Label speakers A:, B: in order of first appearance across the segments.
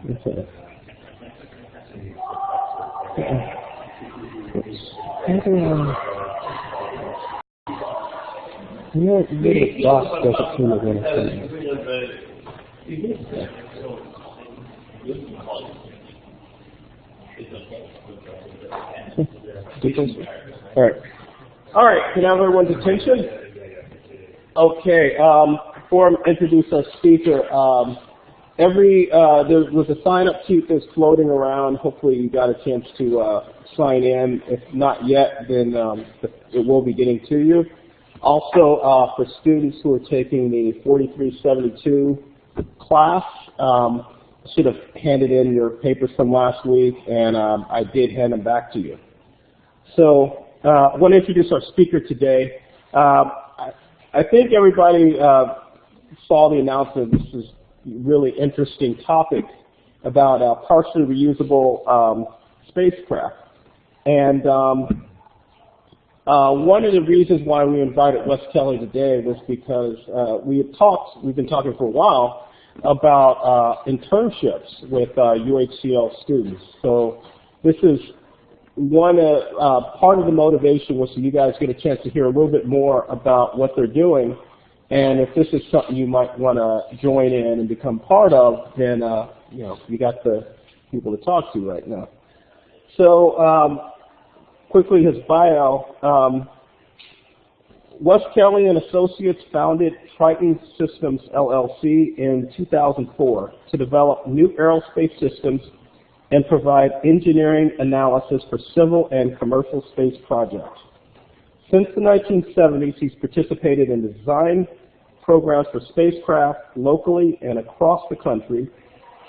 A: Okay. You know, little dots doesn't seem to want to All right. Can I have everyone's attention? Okay. Before I introduce our speaker, there was a sign-up sheet that's floating around. Hopefully, you got a chance to sign in. If not yet, then it will be getting to you. Also, for students who are taking the 4372 class, I should have handed in your papers from last week, and I did hand them back to you. So I want to introduce our speaker today. I think everybody saw the announcement. This is a really interesting topic about partially reusable spacecraft. And one of the reasons why we invited Wes Kelly today was because we've been talking for a while about internships with UHCL students. So this is one part of the motivation was so you guys get a chance to hear a little bit more about what they're doing, and if this is something you might want to join in and become part of, then you got the people to talk to right now. So quickly, his bio. Wes Kelly and Associates founded Triton Systems LLC in 2004 to develop new aerospace systems and provide engineering analysis for civil and commercial space projects. Since the 1970s, he's participated in design programs for spacecraft locally and across the country,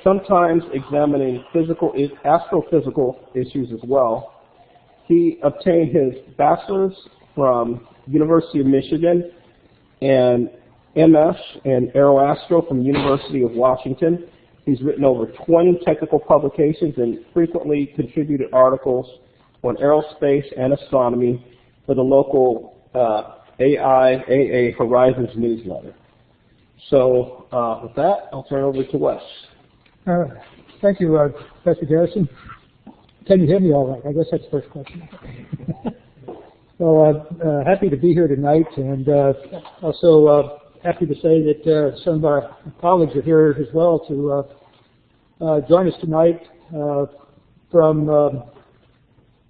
A: sometimes examining astrophysical issues as well. He obtained his bachelor's from University of Michigan and MS in aeroastro from University of Washington. He's written over 20 technical publications and frequently contributed articles on aerospace and astronomy for the local AIAA Horizons newsletter. So with that, I'll turn it over to Wes.
B: Thank you, Professor Garrison. Can you hear me all right? I guess that's the first question. So happy to be here tonight, and also happy to say that some of our colleagues are here as well to join us tonight from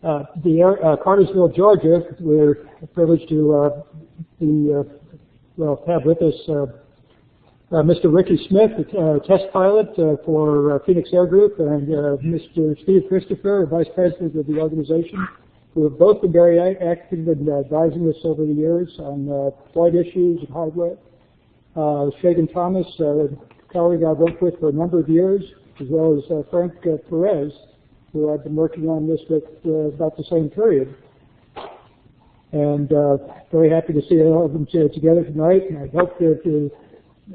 B: Cartersville, Georgia. We're privileged to have with us Mr. Ricky Smith, test pilot for Phoenix Air Group, and Mr. Steve Christopher, Vice President of the organization, who have both been very active in advising us over the years on flight issues and hardware. Shagan Thomas, a colleague I've worked with for a number of years, as well as Frank Perez, who I've been working on this with about the same period. And very happy to see all of them together tonight. And I hope to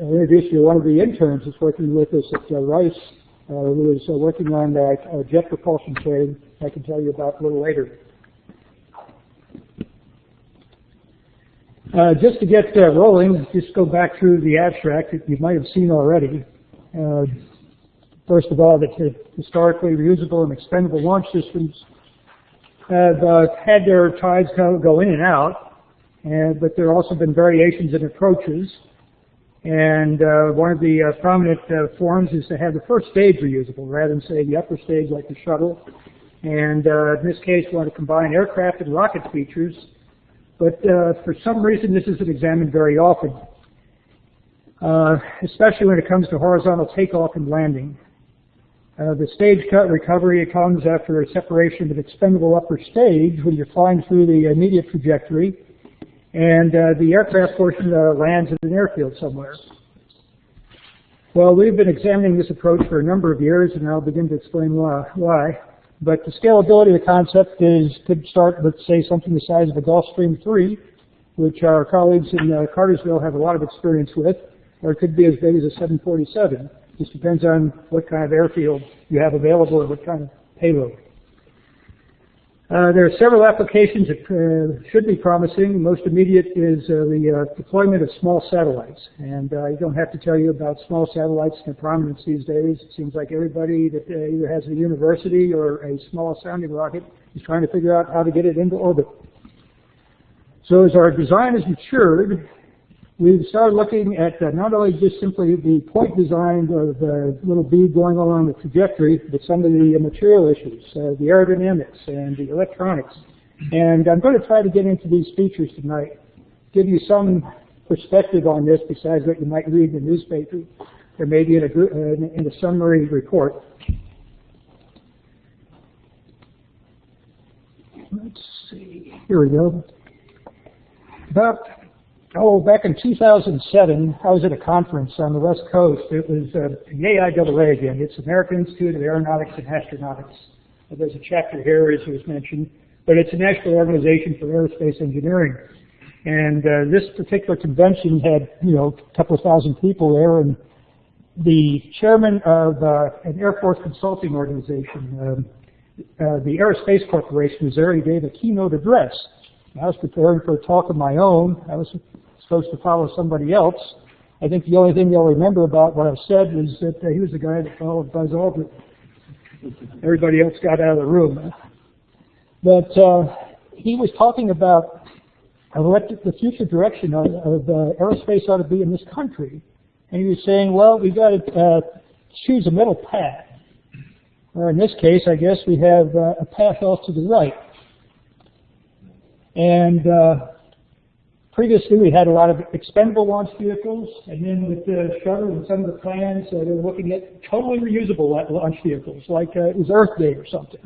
B: introduce you to one of the interns that's working with us at Rice, who is working on jet propulsion training. I can tell you about a little later. Just to get rolling, just go back through the abstract that you might have seen already. First of all, that historically reusable and expendable launch systems have had their tides go in and out, but there have also been variations in approaches. And one of the prominent forms is to have the first stage reusable rather than, say, the upper stage like the shuttle. And in this case, we want to combine aircraft and rocket features. But for some reason, this isn't examined very often, especially when it comes to horizontal takeoff and landing. The stage cut recovery comes after a separation of an expendable upper stage when you're flying through the immediate trajectory, and the aircraft portion lands in an airfield somewhere. Well, we've been examining this approach for a number of years, and I'll begin to explain why. But the scalability of the concept could start with, say, something the size of a Gulfstream 3, which our colleagues in Cartersville have a lot of experience with, or it could be as big as a 747. Just depends on what kind of airfield you have available and what kind of payload. There are several applications that should be promising. Most immediate is the deployment of small satellites. And I don't have to tell you about small satellites and their prominence these days. It seems like everybody that either has a university or a small sounding rocket is trying to figure out how to get it into orbit. So as our design has matured, we've started looking at not only just simply the point design of the little bead going along the trajectory, but some of the material issues, the aerodynamics and the electronics. And I'm going to try to get into these features tonight, give you some perspective on this besides what you might read in the newspaper or maybe in a summary report. Let's see, here we go. Back in 2007, I was at a conference on the West Coast. It was the AIAA again. It's American Institute of Aeronautics and Astronautics. There's a chapter here, as was mentioned, but it's a national organization for aerospace engineering. And this particular convention had, a couple of thousand people there, and the chairman of an Air Force consulting organization, the Aerospace Corporation, was there. He gave a keynote address. I was preparing for a talk of my own. I was supposed to follow somebody else. I think the only thing you'll remember about what I said was that he was the guy that followed Buzz Aldrin. Everybody else got out of the room. But he was talking about what the future direction of aerospace ought to be in this country. And he was saying, well, we've got to choose a middle path. Or in this case, I guess we have a path off to the right. And previously we had a lot of expendable launch vehicles, and then with the shuttle and some of the plans, they were looking at totally reusable launch vehicles, like it was Earth Day or something.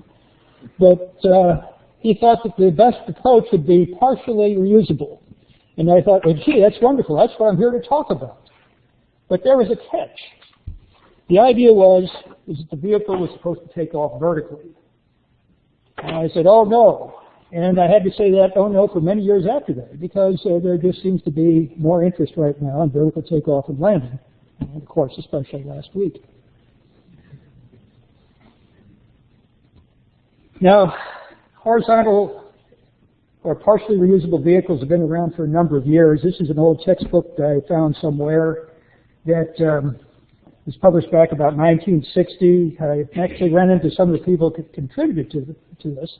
B: But he thought that the best approach would be partially reusable. And I thought, well, gee, that's wonderful. That's what I'm here to talk about. But there was a catch. The idea was that the vehicle was supposed to take off vertically. And I said, oh, no. And I had to say that, oh no, for many years after that, because there just seems to be more interest right now in vertical takeoff and landing, and of course, especially last week. Now, horizontal or partially reusable vehicles have been around for a number of years. This is an old textbook that I found somewhere that was published back about 1960. I actually ran into some of the people that contributed to this.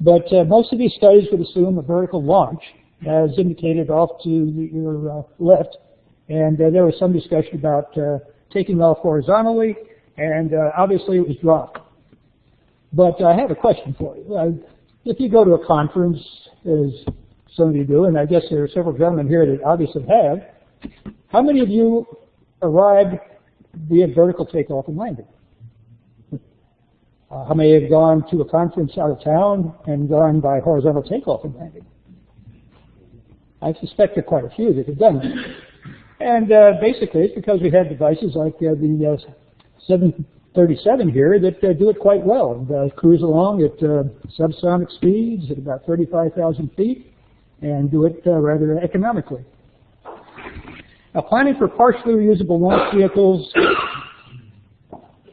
B: But most of these studies would assume a vertical launch, as indicated off to your left. And there was some discussion about taking off horizontally, and obviously it was dropped. But I have a question for you. If you go to a conference, as some of you do, and I guess there are several gentlemen here that obviously have, how many of you arrived via vertical takeoff and landing? How many have gone to a conference out of town and gone by horizontal takeoff and landing? I suspect there are quite a few that have done that. And basically it's because we have devices like the 737 here that do it quite well. And, cruise along at subsonic speeds at about 35,000 feet and do it rather economically. Now, planning for partially reusable launch vehicles,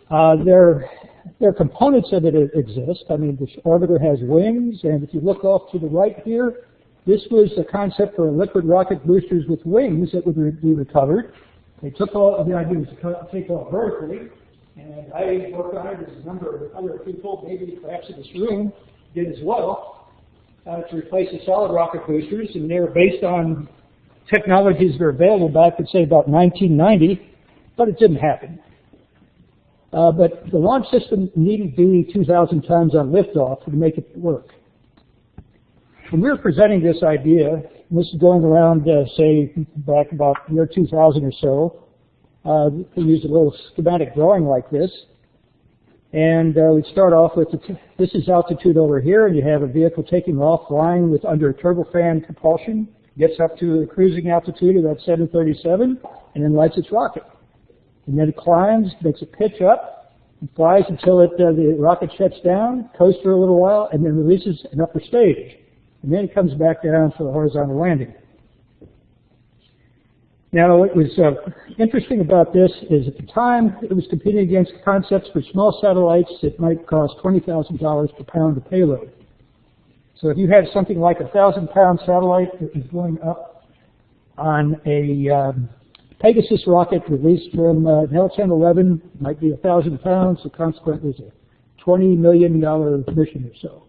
B: there are components of it that exist. I mean, the orbiter has wings, and if you look off to the right here, this was a concept for liquid rocket boosters with wings that would be recovered. They took all of the idea was to take off vertically, and I worked on it as a number of other people, maybe perhaps in this room, did as well, to replace the solid rocket boosters, and they were based on technologies that are available back at, say, about 1990, but it didn't happen. But the launch system needed to be 2,000 tons on liftoff to make it work. When we were presenting this idea, and this is going around, say, back about year 2000 or so, we used a little schematic drawing like this. And we'd start off with, this is altitude over here, and you have a vehicle taking off, flying with under turbofan propulsion, gets up to the cruising altitude of that 737, and then lights its rocket. And then it climbs, makes a pitch up, and flies until the rocket shuts down, coasts for a little while, and then releases an upper stage. And then it comes back down for the horizontal landing. Now, what was interesting about this is at the time, it was competing against concepts for small satellites that might cost $20,000 per pound of payload. So if you had something like a 1,000-pound satellite that was going up on a Pegasus rocket released from L-10-11, might be 1,000 pounds, so consequently it's a $20 million mission or so.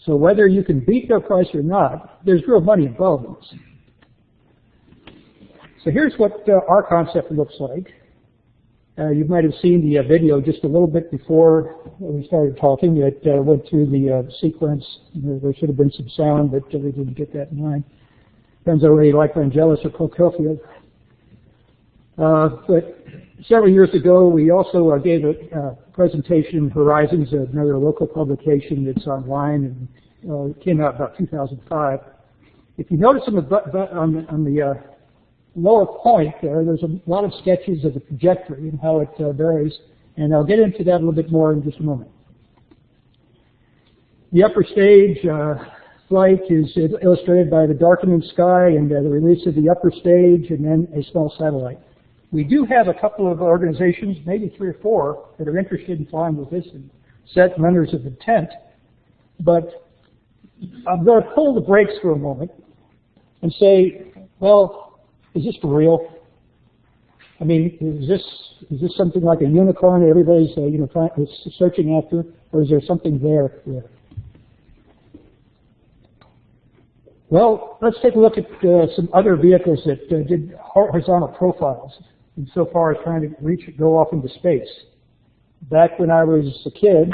B: So whether you can beat their price or not, there's real money involved in this. So here's what our concept looks like. You might have seen the video just a little bit before we started talking. It went through the sequence. There should have been some sound, but we didn't get that in mind. Depends on whether you like Vangelis or Prokofiev. But several years ago, we also gave a presentation, Horizons, another local publication that's online, and it came out about 2005. If you notice on the lower point there's a lot of sketches of the trajectory and how it varies, and I'll get into that a little bit more in just a moment. The upper stage flight is illustrated by the darkening sky and the release of the upper stage and then a small satellite. We do have a couple of organizations, maybe 3 or 4, that are interested in flying with this and set letters of intent, but I'm going to pull the brakes for a moment and say, well, is this for real? I mean, is this something like a unicorn everybody's searching after, or is there something there? Well, let's take a look at some other vehicles that did horizontal profiles, and so far as trying to go off into space. Back when I was a kid,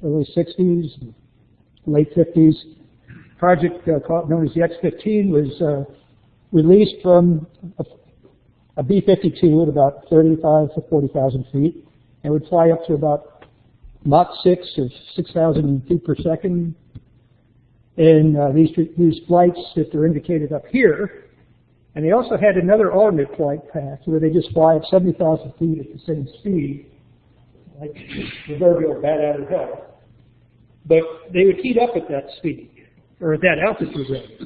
B: early 60s, late 50s, project known as the X-15 was released from a B-52 at about 35 to 40,000 feet, and would fly up to about Mach 6 or 6,000 feet per second. And these flights that are indicated up here, and they also had another alternate flight path where they just fly at 70,000 feet at the same speed, like the proverbial bat out of hell. But they would heat up at that speed, or at that altitude rate.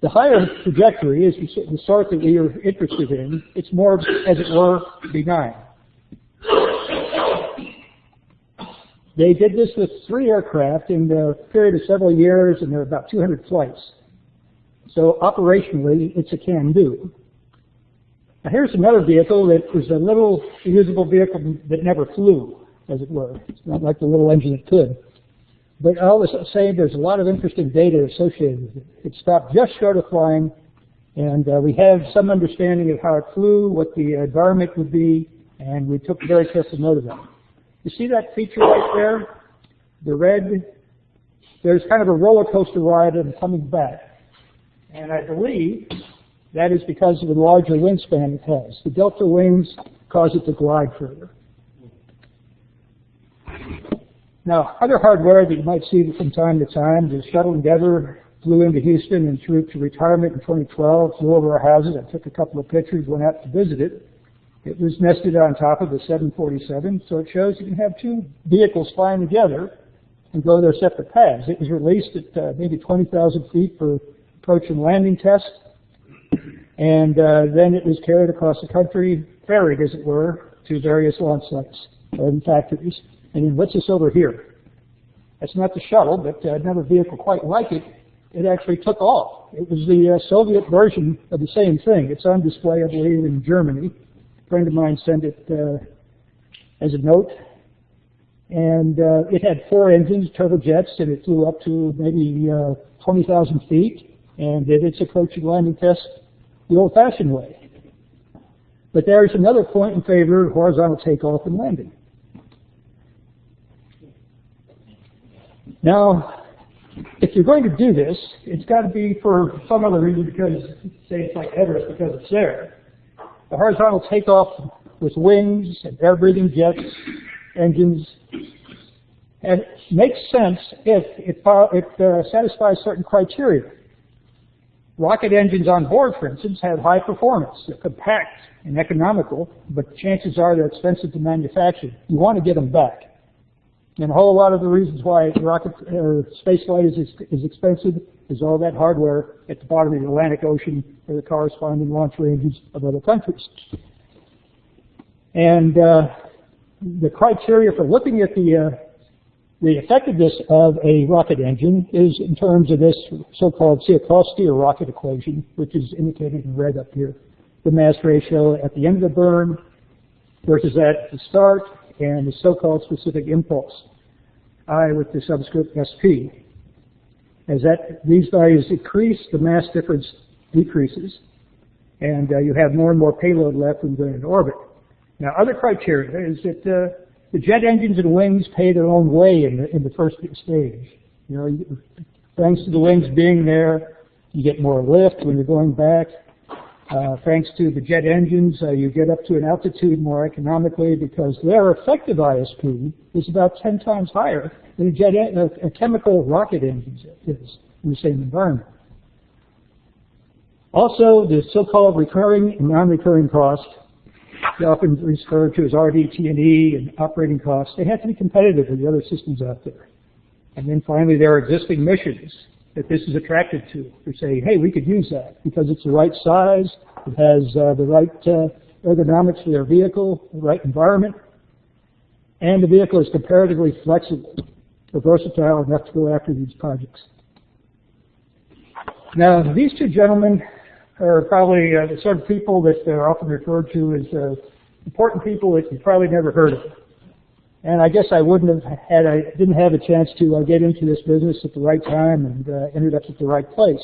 B: The higher trajectory is the sort that we are interested in. It's more, as it were, benign. They did this with 3 aircraft in a period of several years, and there were about 200 flights. So operationally, it's a can-do. Now here's another vehicle that was a little reusable vehicle that never flew, as it were. It's not like the little engine that could. But all the same, there's a lot of interesting data associated with it. It stopped just short of flying, and we have some understanding of how it flew, what the environment would be, and we took very careful note of that. You see that feature right there? The red? There's kind of a roller coaster ride of coming back. And I believe that is because of the larger wingspan it has. The delta wings cause it to glide further. Now, other hardware that you might see from time to time, the Shuttle Endeavour flew into Houston and through to retirement in 2012, flew over our houses. I took a couple of pictures, went out to visit it. It was nested on top of the 747, so it shows you can have 2 vehicles flying together and go their separate paths. It was released at maybe 20,000 feet for approach and landing test, and then it was carried across the country, ferried, as it were, to various launch sites and factories. And then what's this over here? That's not the shuttle, but another vehicle quite like it. It actually took off. It was the Soviet version of the same thing. It's on display, I believe, in Germany. A friend of mine sent it as a note. And it had 4 engines, turbojets, and it flew up to maybe 20,000 feet and did its approach and landing test the old-fashioned way. But there's another point in favor of horizontal takeoff and landing. Now, if you're going to do this, it's got to be for some other reason, because, say it's like Everest, because it's there. The horizontal takeoff with wings and air-breathing jets, engines, and it makes sense if it satisfies certain criteria. Rocket engines on board, for instance, have high performance. They're compact and economical, but chances are they're expensive to manufacture. You want to get them back. And a whole lot of the reasons why rocket space flight is expensive is all that hardware at the bottom of the Atlantic Ocean or the corresponding launch ranges of other countries. And the criteria for looking at the The effectiveness of a rocket engine is in terms of this so-called Tsiolkovsky or rocket equation, which is indicated in red up here. The mass ratio at the end of the burn versus at the start, and the so-called specific impulse, I with the subscript SP. As these values decrease, the mass difference decreases, and you have more and more payload left when you're in orbit. Now, other criteria is that the jet engines and wings pay their own way in the first stage. You know, thanks to the wings being there, you get more lift when you're going back. Thanks to the jet engines, you get up to an altitude more economically because their effective ISP is about 10 times higher than a chemical rocket engine is in the same environment. Also, the so-called recurring and non-recurring costs, often referred to as RDT&E and operating costs, they have to be competitive with the other systems out there. And then finally, there are existing missions that this is attracted to. They're saying, hey, we could use that because it's the right size, it has the right ergonomics for their vehicle, the right environment, and the vehicle is comparatively flexible or versatile enough to go after these projects. Now, these two gentlemen are probably the sort of people that are often referred to as important people that you've probably never heard of. And I guess I wouldn't have had, I didn't have a chance to get into this business at the right time and ended up at the right place.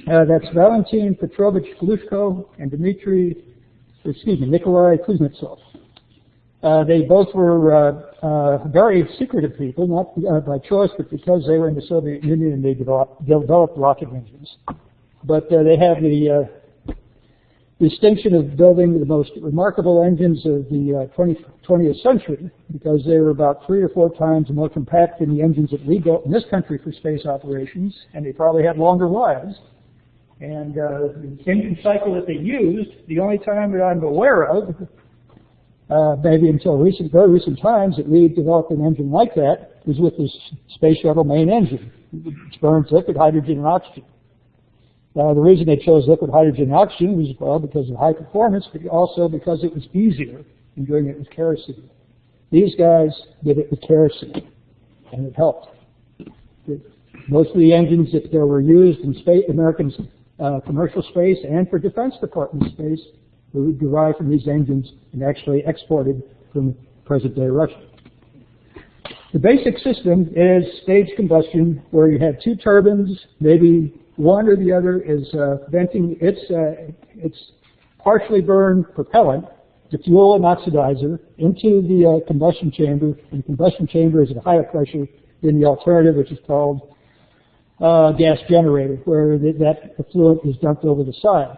B: That's Valentin Petrovich Glushko and Nikolai Kuznetsov. They both were very secretive people, not by choice, but because they were in the Soviet Union and they developed rocket engines. But they have the distinction of building the most remarkable engines of the 20th century because they were about 3 or 4 times more compact than the engines that we built in this country for space operations, and they probably had longer lives. And the engine cycle that they used, the only time that I'm aware of, maybe until very recent times that we developed an engine like that, was with this space shuttle main engine, which burns liquid hydrogen and oxygen. The reason they chose liquid hydrogen and oxygen was, well, because of high performance, but also because it was easier than doing it with kerosene. These guys did it with kerosene, and it helped. Most of the engines that were used in American commercial space and for Defense Department space were derived from these engines and actually exported from present-day Russia. The basic system is staged combustion, where you have 2 turbines, maybe one or the other is venting its partially burned propellant, the fuel and oxidizer, into the combustion chamber. And the combustion chamber is at a higher pressure than the alternative, which is called gas generator, where that effluent is dumped over the side.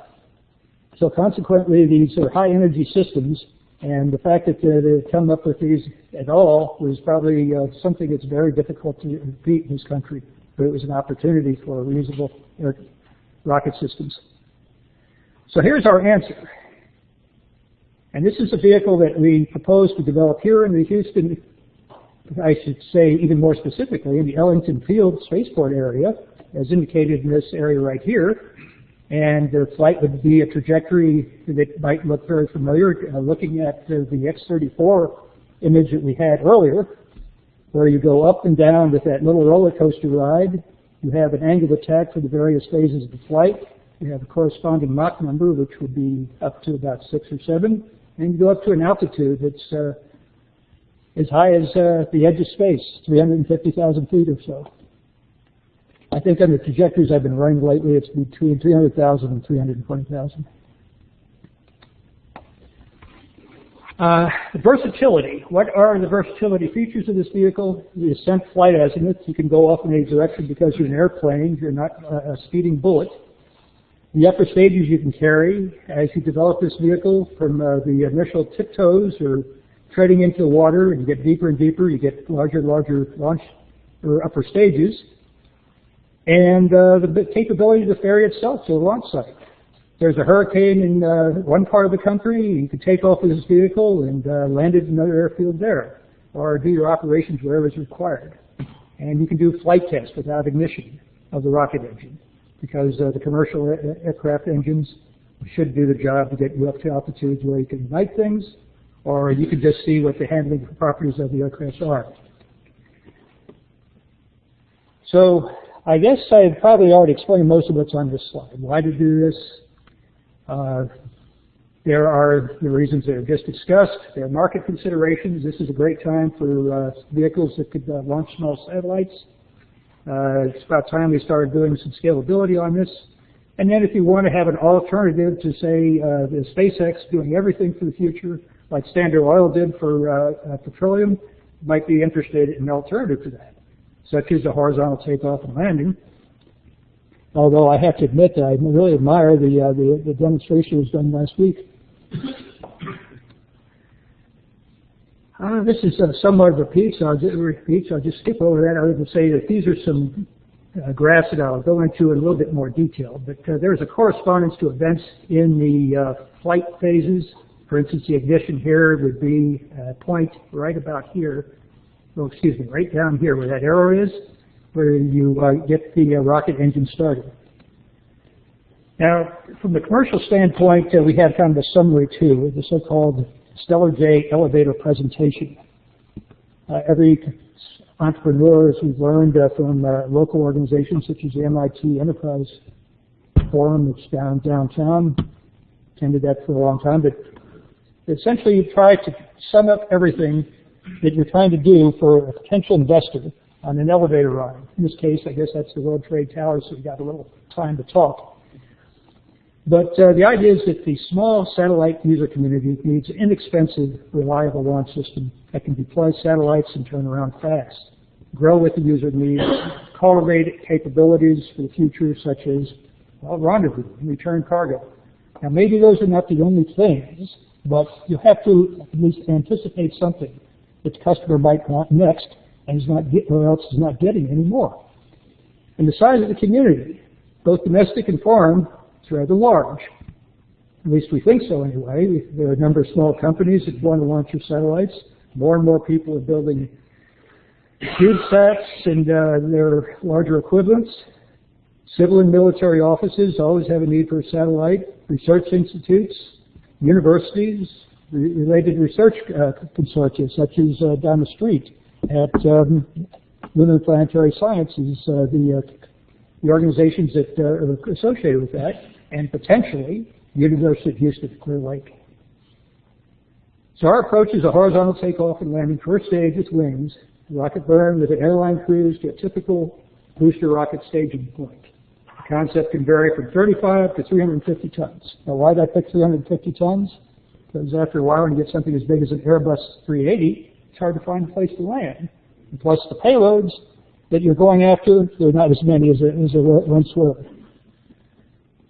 B: So consequently, these are high energy systems, and the fact that they come up with these at all was probably something that's very difficult to repeat in this country. But it was an opportunity for reusable rocket systems. So here's our answer. And this is a vehicle that we propose to develop here in the Houston, I should say even more specifically, in the Ellington Field Spaceport area, as indicated in this area right here. And the flight would be a trajectory that might look very familiar, looking at the X-34 image that we had earlier, where you go up and down with that little roller coaster ride. You have an angle of attack for the various phases of the flight. You have a corresponding Mach number, which would be up to about 6 or 7. And you go up to an altitude that's as high as the edge of space, 350,000 feet or so. I think on the trajectories I've been running lately, it's between 300,000 and 320,000. The versatility. What are the versatility features of this vehicle? The ascent flight azimuth. You can go off in any direction because you're an airplane. You're not a speeding bullet. The upper stages you can carry as you develop this vehicle from the initial tiptoes or treading into the water, and you get deeper and deeper. You get larger and larger launch or upper stages. And the capability to ferry itself to the launch site. There's a hurricane in one part of the country, you can take off with this vehicle and land it in another airfield there, or do your operations wherever it's required. And you can do flight tests without ignition of the rocket engine, because the commercial aircraft engines should do the job to get you up to altitudes where you can ignite things, or you can just see what the handling properties of the aircraft are. So I guess I've probably already explained most of what's on this slide. Why to do this? There are the reasons that I've just discussed. There are market considerations. This is a great time for vehicles that could launch small satellites. It's about time we started doing some scalability on this. And then if you want to have an alternative to, say, the SpaceX doing everything for the future, like Standard Oil did for petroleum, you might be interested in an alternative to that, such as a horizontal takeoff and landing. Although I have to admit that I really admire the demonstration that was done last week. This is somewhat of a repeat, so I'll just skip over that. I would say that these are some graphs that I'll go into in a little bit more detail. But there's a correspondence to events in the flight phases. For instance, the ignition here would be a point right about here. Oh, excuse me, right down here where that arrow is, where you get the rocket engine started. Now, from the commercial standpoint, we have kind of a summary too, the so-called Stellar J elevator presentation. Every entrepreneur, as we've learned from local organizations such as the MIT Enterprise Forum, that's downtown, attended that for a long time, but essentially you try to sum up everything that you're trying to do for a potential investor on an elevator ride. In this case, I guess that's the World Trade Tower, so we got a little time to talk. But the idea is that the small satellite user community needs an inexpensive, reliable launch system that can deploy satellites and turn around fast, grow with the user needs, cultivate capabilities for the future such as rendezvous and return cargo. Now maybe those are not the only things, but you have to at least anticipate something that the customer might want next and or else is not getting anymore. And the size of the community, both domestic and foreign, is rather large. At least we think so anyway. There are a number of small companies that want to launch their satellites. More and more people are building CubeSats and their larger equivalents. Civil and military offices always have a need for a satellite. Research institutes, universities, related research consortia, such as down the street at Lunar Planetary Sciences, the organizations that are associated with that, and potentially University of Houston at Clear Lake. So our approach is a horizontal takeoff and landing, first stage with wings, rocket burn with an airline cruise to a typical booster rocket staging point. The concept can vary from 35 to 350 tons. Now why did I pick 350 tons? Because after a while, when you get something as big as an Airbus 380, it's hard to find a place to land. And plus the payloads that you're going after, they're not as many as there once were.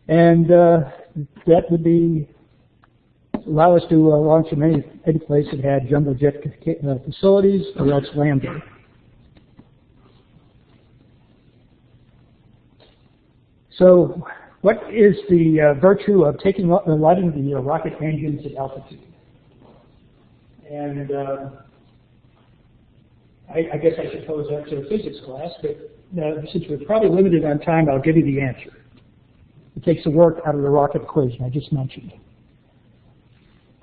B: And that would allow us to launch in any place that had jumbo jet facilities, or else land there. So what is the virtue of lighting the rocket engines at altitude? And I guess I should pose that to a physics class, but since we're probably limited on time, I'll give you the answer. It takes the work out of the rocket equation I just mentioned.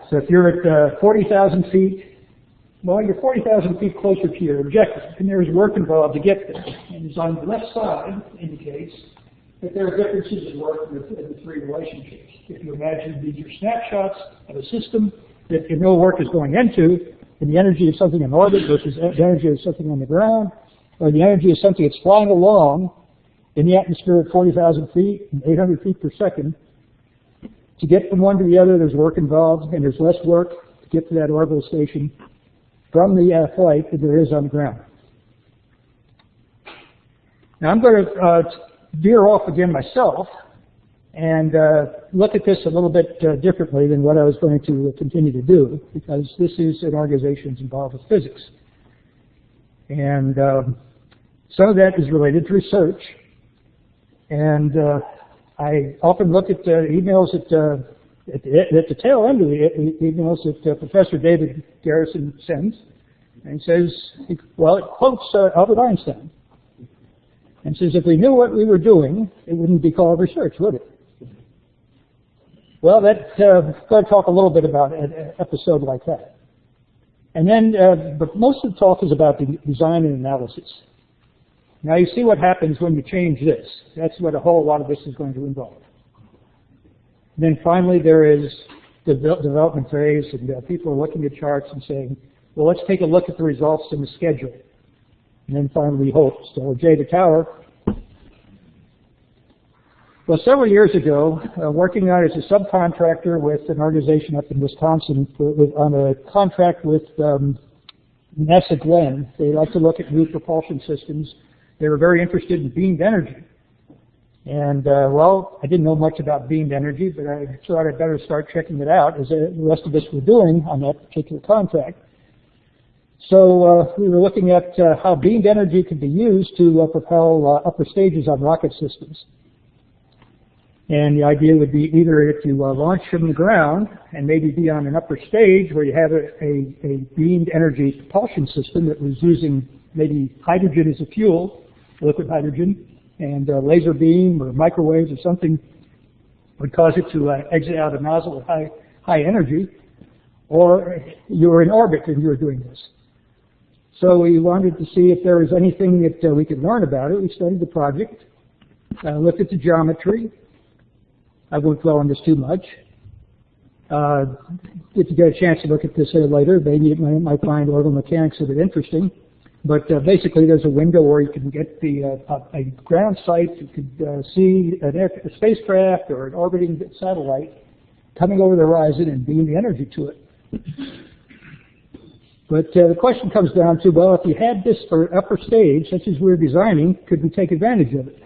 B: So if you're at 40,000 feet, well, you're 40,000 feet closer to your objective, and there's work involved to get there. And it's on the left side indicates that there are differences in work in the three relationships. If you imagine these are snapshots of a system that you know work is going into, and the energy of something in orbit versus the energy of something on the ground, or the energy of something that's flying along in the atmosphere at 40,000 feet and 800 feet per second. To get from one to the other, there's work involved, and there's less work to get to that orbital station from the flight than there is on the ground. Now I'm going to veer off again myself and look at this a little bit differently than what I was going to continue to do, because this is an organization that's involved with physics. And some of that is related to research. And I often look at emails at the tail end of the emails that Professor David Garrison sends, and says, well, it quotes Albert Einstein, and says, if we knew what we were doing, it wouldn't be called research, would it? Well, I'm going to talk a little bit about an episode like that. And then, but most of the talk is about the design and analysis. Now you see what happens when you change this. That's what a whole lot of this is going to involve. Then finally there is the development phase, and people are looking at charts and saying, well, let's take a look at the results in the schedule. And then finally we hope, Stellar J, the tower. Well, several years ago, working on as a subcontractor with an organization up in Wisconsin on a contract with NASA Glenn, they like to look at new propulsion systems. They were very interested in beamed energy. And, well, I didn't know much about beamed energy, but I thought I'd better start checking it out, as the rest of us were doing on that particular contract. So we were looking at how beamed energy could be used to propel upper stages on rocket systems. And the idea would be either if you launch from the ground and maybe be on an upper stage where you have a beamed energy propulsion system that was using maybe hydrogen as a fuel, liquid hydrogen, and a laser beam or microwaves or something would cause it to exit out a nozzle with high energy, or you were in orbit and you were doing this. So we wanted to see if there was anything that we could learn about it. We studied the project, looked at the geometry. I won't dwell on this too much. If you get a chance to look at this later, maybe you might find orbital mechanics a bit interesting. But basically, there's a window where you can get a ground site. You could see a spacecraft or an orbiting satellite coming over the horizon and beam the energy to it. But the question comes down to, well, if you had this for upper stage, such as we're designing, could we take advantage of it?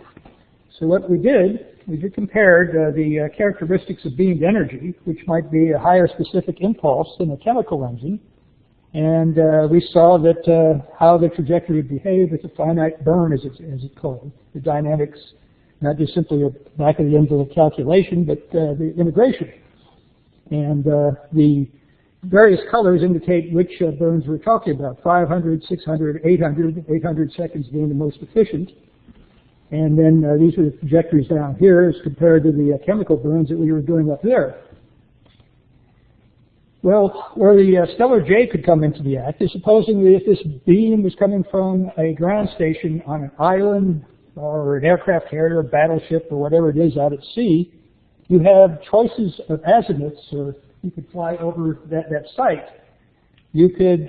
B: So what we did, we compared the characteristics of beamed energy, which might be a higher specific impulse than a chemical engine, and we saw that how the trajectory would behave with a finite burn, as it's called, the dynamics, not just simply a back of the envelope calculation, but the integration. And the various colors indicate which burns we're talking about, 500, 600, 800 seconds being the most efficient. And then these are the trajectories down here as compared to the chemical burns that we were doing up there. Well, where the Stellar J could come into the act is supposing that if this beam was coming from a ground station on an island or an aircraft carrier, a battleship, or whatever it is out at sea, you have choices of azimuths, or you could fly over that site. You could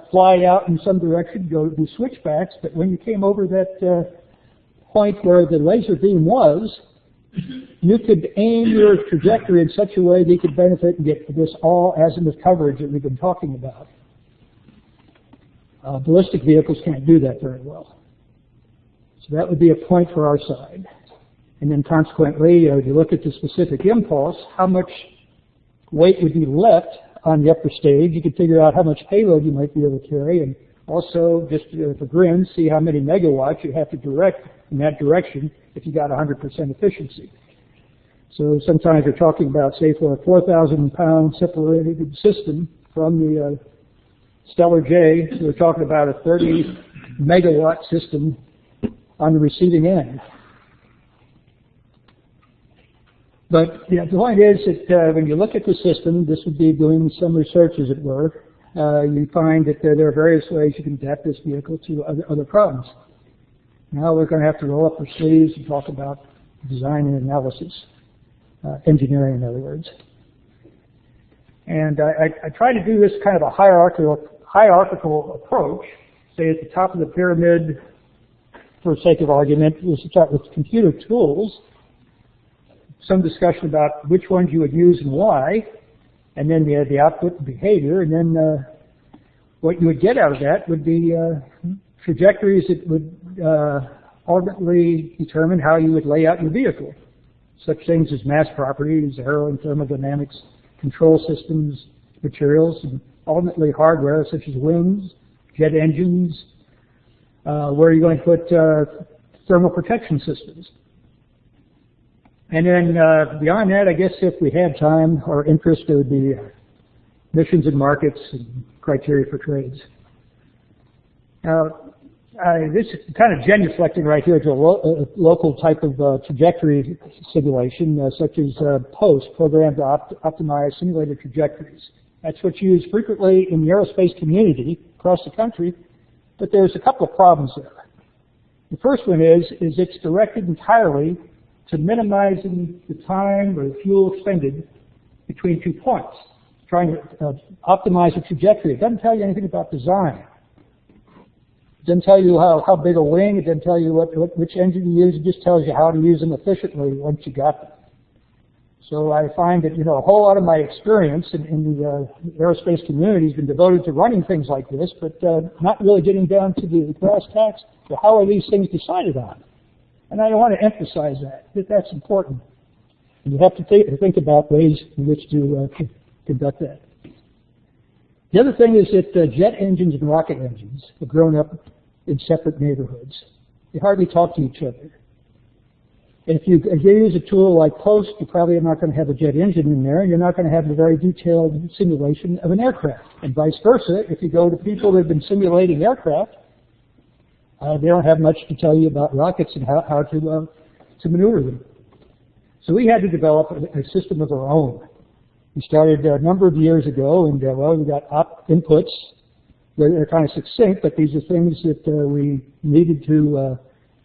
B: fly out in some direction, go do switchbacks, but when you came over that point where the laser beam was, you could aim your trajectory in such a way that you could benefit and get this all azimuth coverage that we've been talking about. Ballistic vehicles can't do that very well. So that would be a point for our side. And then consequently, if you look at the specific impulse, how much weight would be left on the upper stage. You could figure out how much payload you might be able to carry, and also, just for grins, see how many megawatts you have to direct in that direction if you got 100% efficiency. So sometimes you're talking about, say, for a 4,000-pound separated system from the Stellar J, we're talking about a 30-megawatt system on the receiving end. But the point is that when you look at the system, this would be doing some research, as it were. You find that there are various ways you can adapt this vehicle to other problems. Now we're going to have to roll up our sleeves and talk about design and analysis, engineering, in other words. And I try to do this kind of a hierarchical approach. Say at the top of the pyramid, for sake of argument, we'll start with computer tools. Some discussion about which ones you would use and why, and then the output and behavior, and then what you would get out of that would be trajectories that would ultimately determine how you would lay out your vehicle. Such things as mass properties, aero and thermodynamics, control systems, materials, and ultimately hardware such as wings, jet engines, where you're going to put thermal protection systems. And then beyond that, I guess if we had time or interest, there would be missions and markets and criteria for trades. Now, this is kind of genuflecting right here to a local type of trajectory simulation, such as POST, Program to Optimize Simulated Trajectories. That's what's used frequently in the aerospace community across the country, but there's a couple of problems there. The first one is it's directed entirely to minimizing the time or the fuel expended between 2 points, trying to optimize the trajectory. It doesn't tell you anything about design. It doesn't tell you how big a wing. It doesn't tell you which engine you use. It just tells you how to use them efficiently once you got them. So I find that, a whole lot of my experience in the aerospace community has been devoted to running things like this, but not really getting down to the brass tacks. So how are these things decided on? And I want to emphasize that that's important. And you have to think about ways in which to conduct that. The other thing is that jet engines and rocket engines have grown up in separate neighborhoods. They hardly talk to each other. And if you use a tool like POST, you probably are not going to have a jet engine in there, and you're not going to have a very detailed simulation of an aircraft. And vice versa, if you go to people that have been simulating aircraft, they don't have much to tell you about rockets and how to maneuver them. So we had to develop a system of our own. We started a number of years ago, and we got inputs. They're kind of succinct, but these are things that we needed to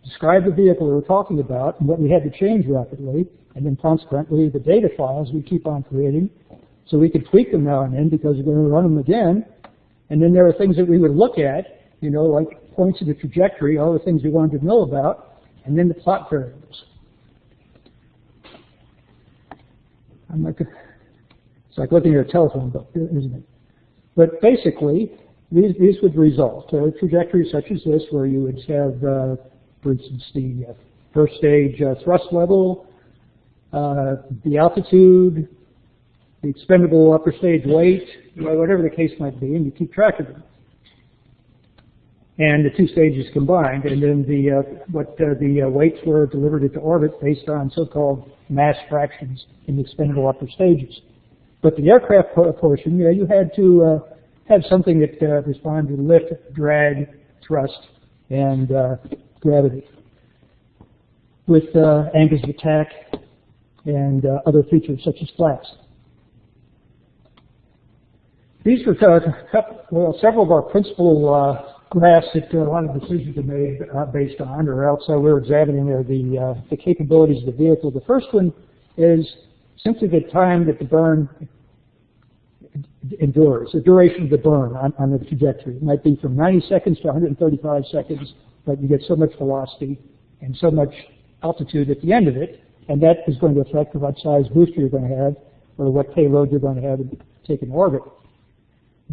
B: describe the vehicle we were talking about and what we had to change rapidly, and then consequently the data files we keep on creating, so we could tweak them now and then because we're going to run them again. And then there are things that we would look at, like points in the trajectory, all the things we wanted to know about, and then the plot variables. It's like looking at a telephone book, isn't it? But basically, these would result trajectories such as this, where you would have, for instance, the first stage thrust level, the altitude, the expendable upper stage weight, whatever the case might be, and you keep track of them. And the 2 stages combined, and then what the weights were delivered into orbit based on so-called mass fractions in the expendable upper stages. But the aircraft portion, you had to have something that responded to lift, drag, thrust, and gravity, with angles of attack and other features such as flaps. These were several of our principal graphs that a lot of decisions are made based on, or else we're examining the capabilities of the vehicle. The first one is simply the time that the burn endures, the duration of the burn on the trajectory. It might be from 90 seconds to 135 seconds, but you get so much velocity and so much altitude at the end of it, and that is going to affect what size booster you're going to have or what payload you're going to have take in orbit.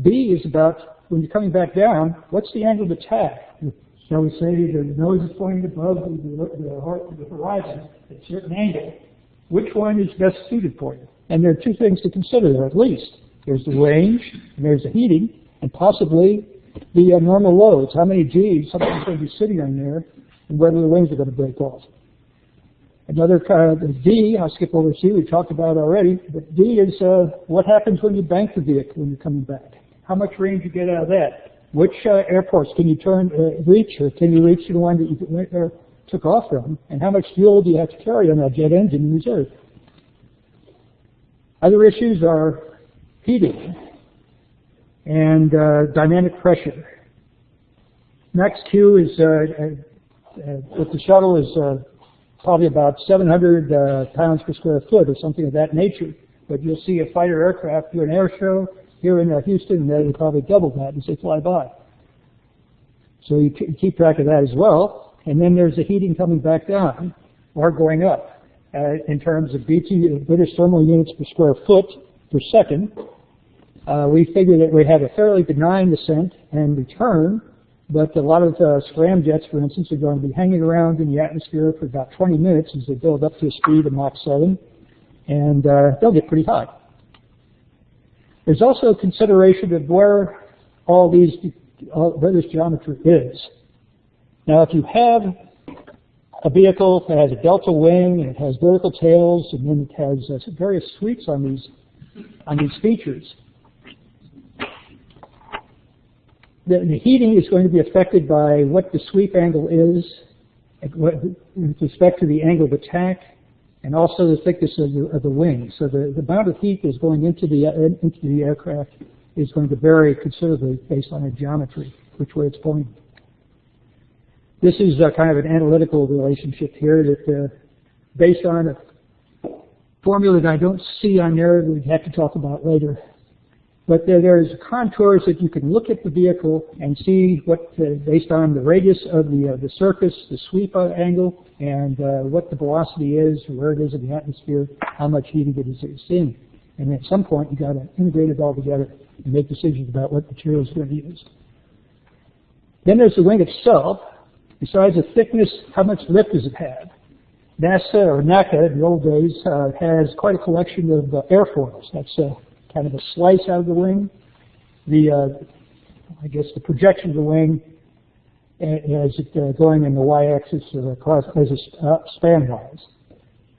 B: B is about, when you're coming back down, what's the angle of attack? Shall we say the nose is pointing above the horizon at a certain angle. Which one is best suited for you? And there are 2 things to consider there at least. There's the range, and there's the heating, and possibly the normal loads. How many Gs something's going to be sitting on there, and whether the wings are going to break off. Another kind of D, I'll skip over C, we talked about already, but D is what happens when you bank the vehicle when you're coming back. How much range you get out of that? Which airports can you reach, or can you reach the one that you took off from? And how much fuel do you have to carry on that jet engine in reserve? Other issues are heating and dynamic pressure. Max Q is, with the shuttle, is probably about 700 pounds per square foot or something of that nature. But you'll see a fighter aircraft do an air show here in Houston, and they probably double that as they fly by. So you keep track of that as well. And then there's the heating coming back down or going up in terms of British thermal units per square foot per second. We figure that we have a fairly benign descent and return, but a lot of scramjets, for instance, are going to be hanging around in the atmosphere for about 20 minutes as they build up to a speed of Mach 7, and they'll get pretty high. There's also a consideration of where where this geometry is. Now, if you have a vehicle that has a delta wing and it has vertical tails, and then it has various sweeps on these features, the heating is going to be affected by what the sweep angle is with respect to the angle of attack, and also the thickness of the wing. So the amount of heat that's going into the aircraft is going to vary considerably based on the geometry, which way it's pointing. This is kind of an analytical relationship here that, based on a formula that I don't see on there, we'd have to talk about later. But there's contours that you can look at the vehicle and see what, based on the radius of the surface, the sweep angle, and what the velocity is, where it is in the atmosphere, how much heat it is in. And at some point, you got to integrate it all together and make decisions about what materials you're going to use. Then there's the wing itself. Besides the thickness, how much lift does it have? NASA, or NACA in the old days, has quite a collection of airfoils. That's kind of a slice out of the wing. I guess the projection of the wing as it going in the y-axis as a span-wise.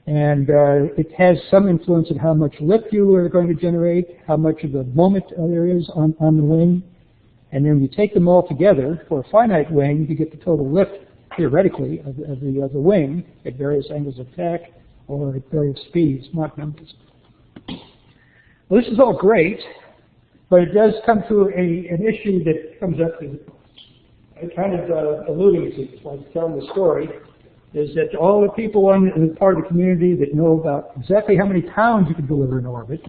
B: And it has some influence on how much lift you are going to generate, how much of the moment there is on the wing. And then you take them all together. For a finite wing, you get the total lift, theoretically, of the wing at various angles of attack or at various speeds, Mach numbers. Well, this is all great, but it does come to an issue that comes up to kind of alluding to, like telling the story, is that all the people in part of the community that know about exactly how many pounds you can deliver in orbit,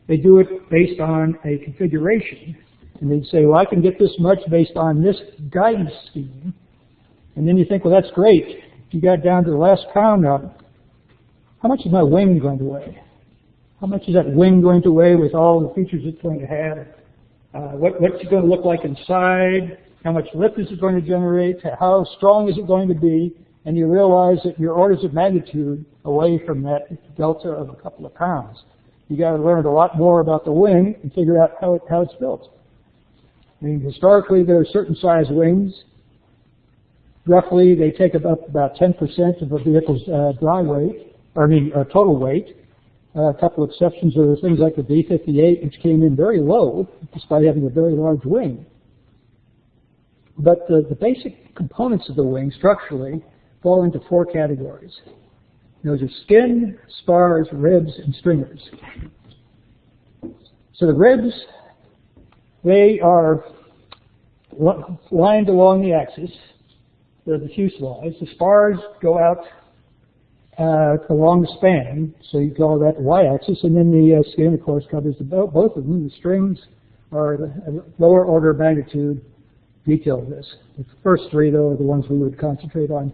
B: they do it based on a configuration. And they'd say, well, I can get this much based on this guidance scheme. And then you think, well, that's great. You got down to the last pound now. How much is my wing going to weigh? How much is that wing going to weigh with all the features it's going to have? What's it going to look like inside? How much lift is it going to generate? How strong is it going to be? And you realize that you're orders of magnitude away from that delta of a couple of pounds. You got to learn a lot more about the wing and figure out how it's built. I mean, historically, there are certain size wings. Roughly, they take up about 10% of a vehicle's dry weight, total weight. A couple exceptions are things like the B-58, which came in very low, despite having a very large wing. But the basic components of the wing, structurally, fall into four categories. Those are skin, spars, ribs, and stringers. So the ribs, they are lined along the axis. They're the fuselage. The spars go out along the span, so you call that the y-axis, and then the skin, of course, covers both of them. The strings are the lower order of magnitude detail of this. The first three, though, are the ones we would concentrate on.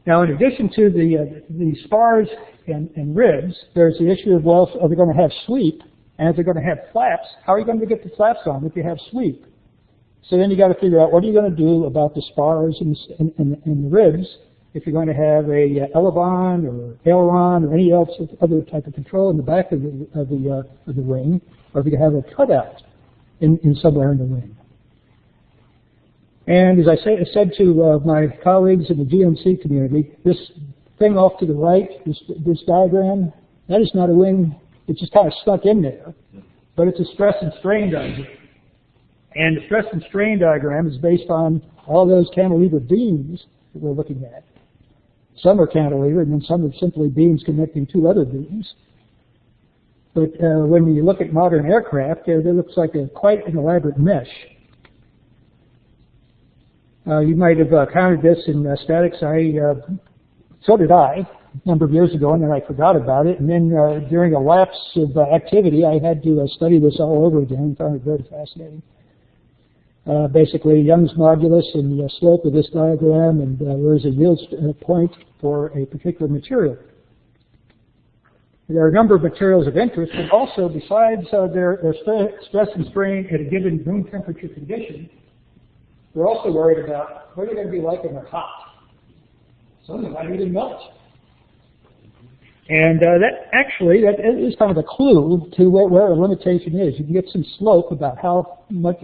B: Now, in addition to the spars and ribs, there's the issue of, well, are they going to have sweep? And if they're going to have flaps, how are you going to get the flaps on if you have sweep? So then you got to figure out what are you going to do about the spars and the ribs if you're going to have a elevon or aileron or any else other type of control in the back of the wing, or if you have a cutout in somewhere in the wing. And as I said to my colleagues in the GMC community, this thing off to the right, this diagram, that is not a wing. It's just kind of stuck in there, but it's a stress and strain diagram. And the stress and strain diagram is based on all those cantilever beams that we're looking at. Some are cantilevered, and then some are simply beams connecting two other beams. But when you look at modern aircraft, there looks like quite an elaborate mesh. You might have counted this in statics. So did I a number of years ago, and then I forgot about it. And then during a lapse of activity, I had to study this all over again and found it very fascinating. Basically, Young's modulus and the slope of this diagram, and where's a yield point for a particular material. There are a number of materials of interest, but also besides their stress and strain at a given room temperature condition, we're also worried about what are they going to be like when they're hot. Some of them might even melt. And that is kind of a clue to where a limitation is. You can get some slope about how much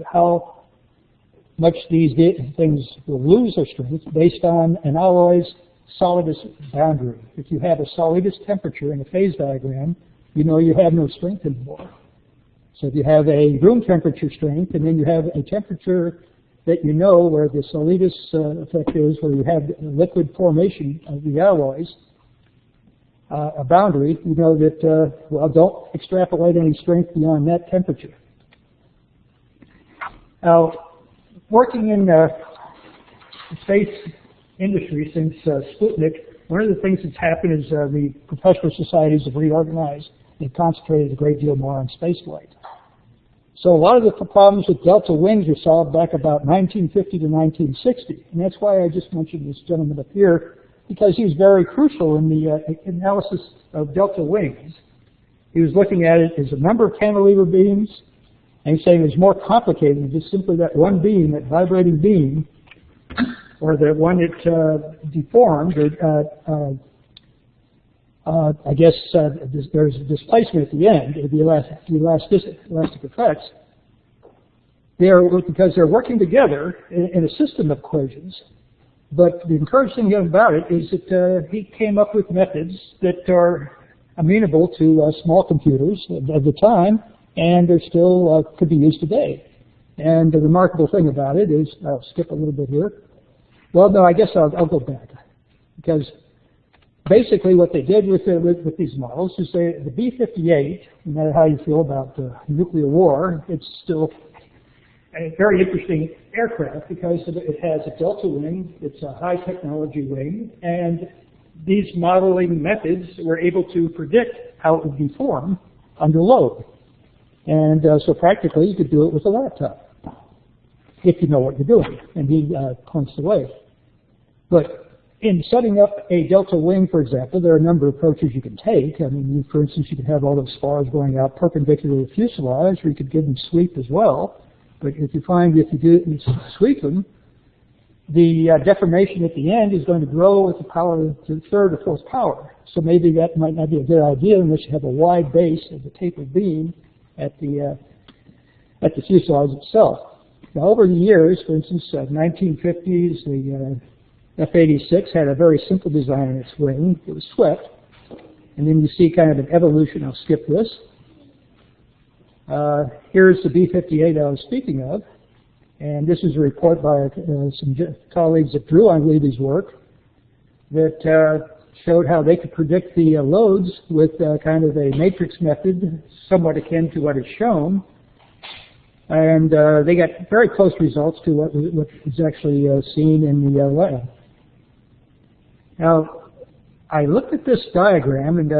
B: these things will lose their strength based on an alloy's solidus boundary. If you have a solidus temperature in a phase diagram, you know you have no strength anymore. So if you have a room temperature strength, and then you have a temperature that you know where the solidus effect is, where you have liquid formation of the alloys, a boundary, you know that, well, don't extrapolate any strength beyond that temperature. Now, working in space industry since Sputnik, one of the things that's happened is the professional societies have reorganized and concentrated a great deal more on spaceflight. So a lot of the problems with delta wings were solved back about 1950 to 1960. And that's why I just mentioned this gentleman up here, because he was very crucial in the analysis of delta wings. He was looking at it as a number of cantilever beams, and he's saying it's more complicated than just simply that one beam, that vibrating beam, or the one that deformed, or I guess there's displacement at the end, the elastic effects. Because they're working together in a system of equations. But the encouraging thing about it is that he came up with methods that are amenable to small computers of the time, and they're still could be used today. And the remarkable thing about it is, I'll skip a little bit here. Well, no, I guess I'll go back, because basically what they did with these models is the B-58, no matter how you feel about nuclear war, it's still a very interesting aircraft because it has a delta wing, it's a high technology wing, and these modeling methods were able to predict how it would deform under load. And so practically you could do it with a laptop, if you know what you're doing, and he clunks away. But in setting up a delta wing, for example, there are a number of approaches you can take. I mean, for instance, you could have all those spars going out perpendicular to the fuselage, or you could give them sweep as well. But if you find if you sweep them, the deformation at the end is going to grow with the power to the third or fourth power. So maybe that might not be a good idea unless you have a wide base of the tapered beam at the fuselage itself. Now, over the years, for instance, 1950s, the F-86 had a very simple design on its wing. It was swept. And then you see kind of an evolution. I'll skip this. Here's the B-58 I was speaking of. And this is a report by some colleagues at Drew, I believe, his work, that showed how they could predict the loads with kind of a matrix method, somewhat akin to what is shown. And they got very close results to what was actually seen in the lab. Now, I looked at this diagram and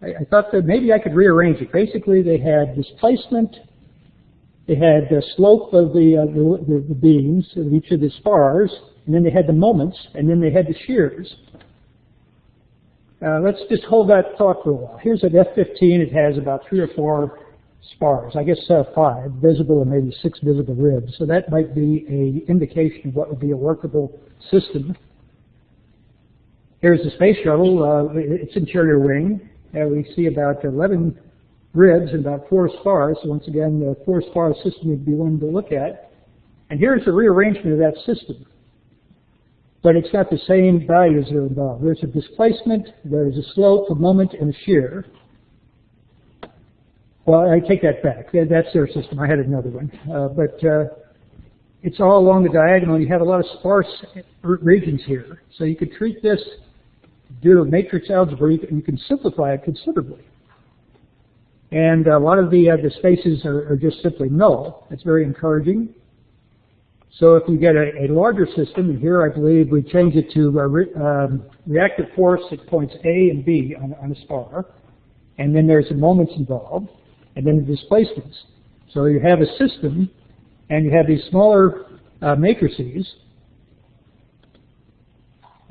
B: I thought that maybe I could rearrange it. Basically, they had displacement, they had the slope of the beams of each of the spars, and then they had the moments, and then they had the shears. Let's just hold that thought for a while. Here's an F-15. It has about 3 or 4 spars, I guess 5 visible and maybe 6 visible ribs. So that might be an indication of what would be a workable system. Here's the space shuttle, its interior wing. We see about 11 ribs and about 4 spars. So once again, the 4-spar system would be one to look at. And here's the rearrangement of that system. But it's got the same values that are involved. There's a displacement, there's a slope, a moment, and a shear. Well, I take that back. That's their system. I had another one. But it's all along the diagonal. You have a lot of sparse regions here. So you could treat this due to matrix algebra, you can simplify it considerably. And a lot of the spaces are just simply null. It's very encouraging. So if you get a larger system, and here I believe we change it to reactive force at points A and B on a spar, and then there's the moments involved, and then the displacements. So you have a system, and you have these smaller matrices,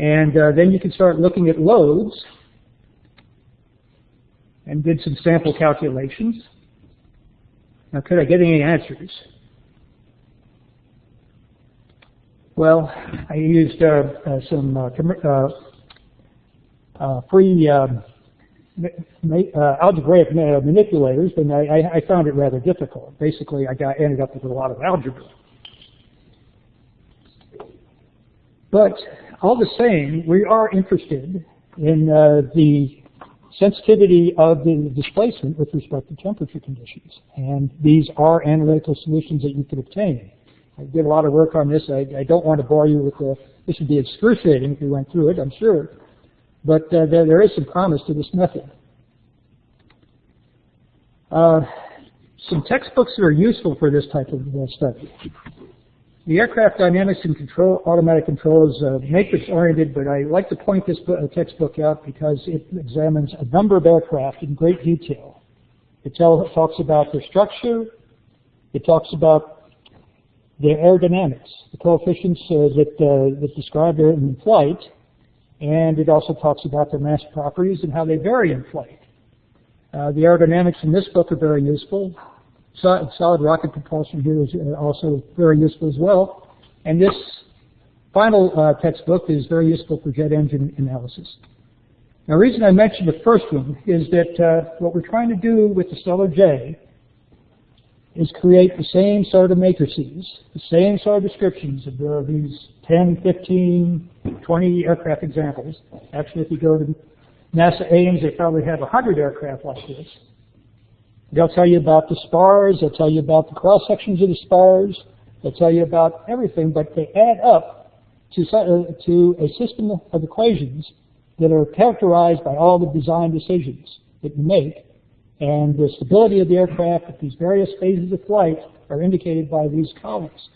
B: and then you can start looking at loads, and did some sample calculations. Now, could I get any answers? Well, I used some free algebraic manipulators, and I found it rather difficult. Basically, I ended up with a lot of algebra. But all the same, we are interested in the sensitivity of the displacement with respect to temperature conditions. And these are analytical solutions that you can obtain. I did a lot of work on this. I don't want to bore you with this would be excruciating if we went through it, I'm sure. But there is some promise to this method. Some textbooks that are useful for this type of study. The aircraft dynamics and control, automatic control is matrix-oriented, but I like to point this textbook out because it examines a number of aircraft in great detail. It talks about their structure. It talks about their aerodynamics, the coefficients that describe it in flight, and it also talks about their mass properties and how they vary in flight. The aerodynamics in this book are very useful. Solid rocket propulsion here is also very useful as well. And this final textbook is very useful for jet engine analysis. Now, the reason I mentioned the first one is that what we're trying to do with the Stellar J is create the same sort of matrices, the same sort of descriptions of these 10, 15, 20 aircraft examples. Actually, if you go to NASA Ames, they probably have 100 aircraft like this. They'll tell you about the spars, they'll tell you about the cross-sections of the spars, they'll tell you about everything, but they add up to a system of equations that are characterized by all the design decisions that you make, and the stability of the aircraft at these various phases of flight are indicated by these columns.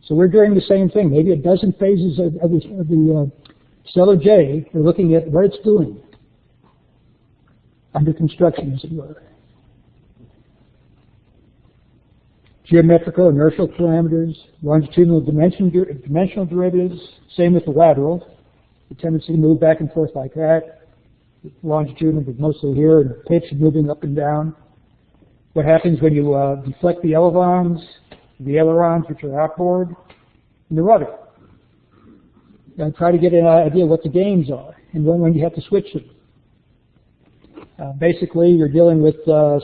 B: So we're doing the same thing. Maybe a dozen phases of the Stellar J, we're looking at what it's doing under construction, as it were. Geometrical, inertial parameters, longitudinal dimensional derivatives, same with the lateral, the tendency to move back and forth like that, longitudinal, but mostly here, and pitch moving up and down. What happens when you deflect the ailerons, which are outboard, and the rudder. And try to get an idea what the gains are, and when you have to switch them. Basically, you're dealing with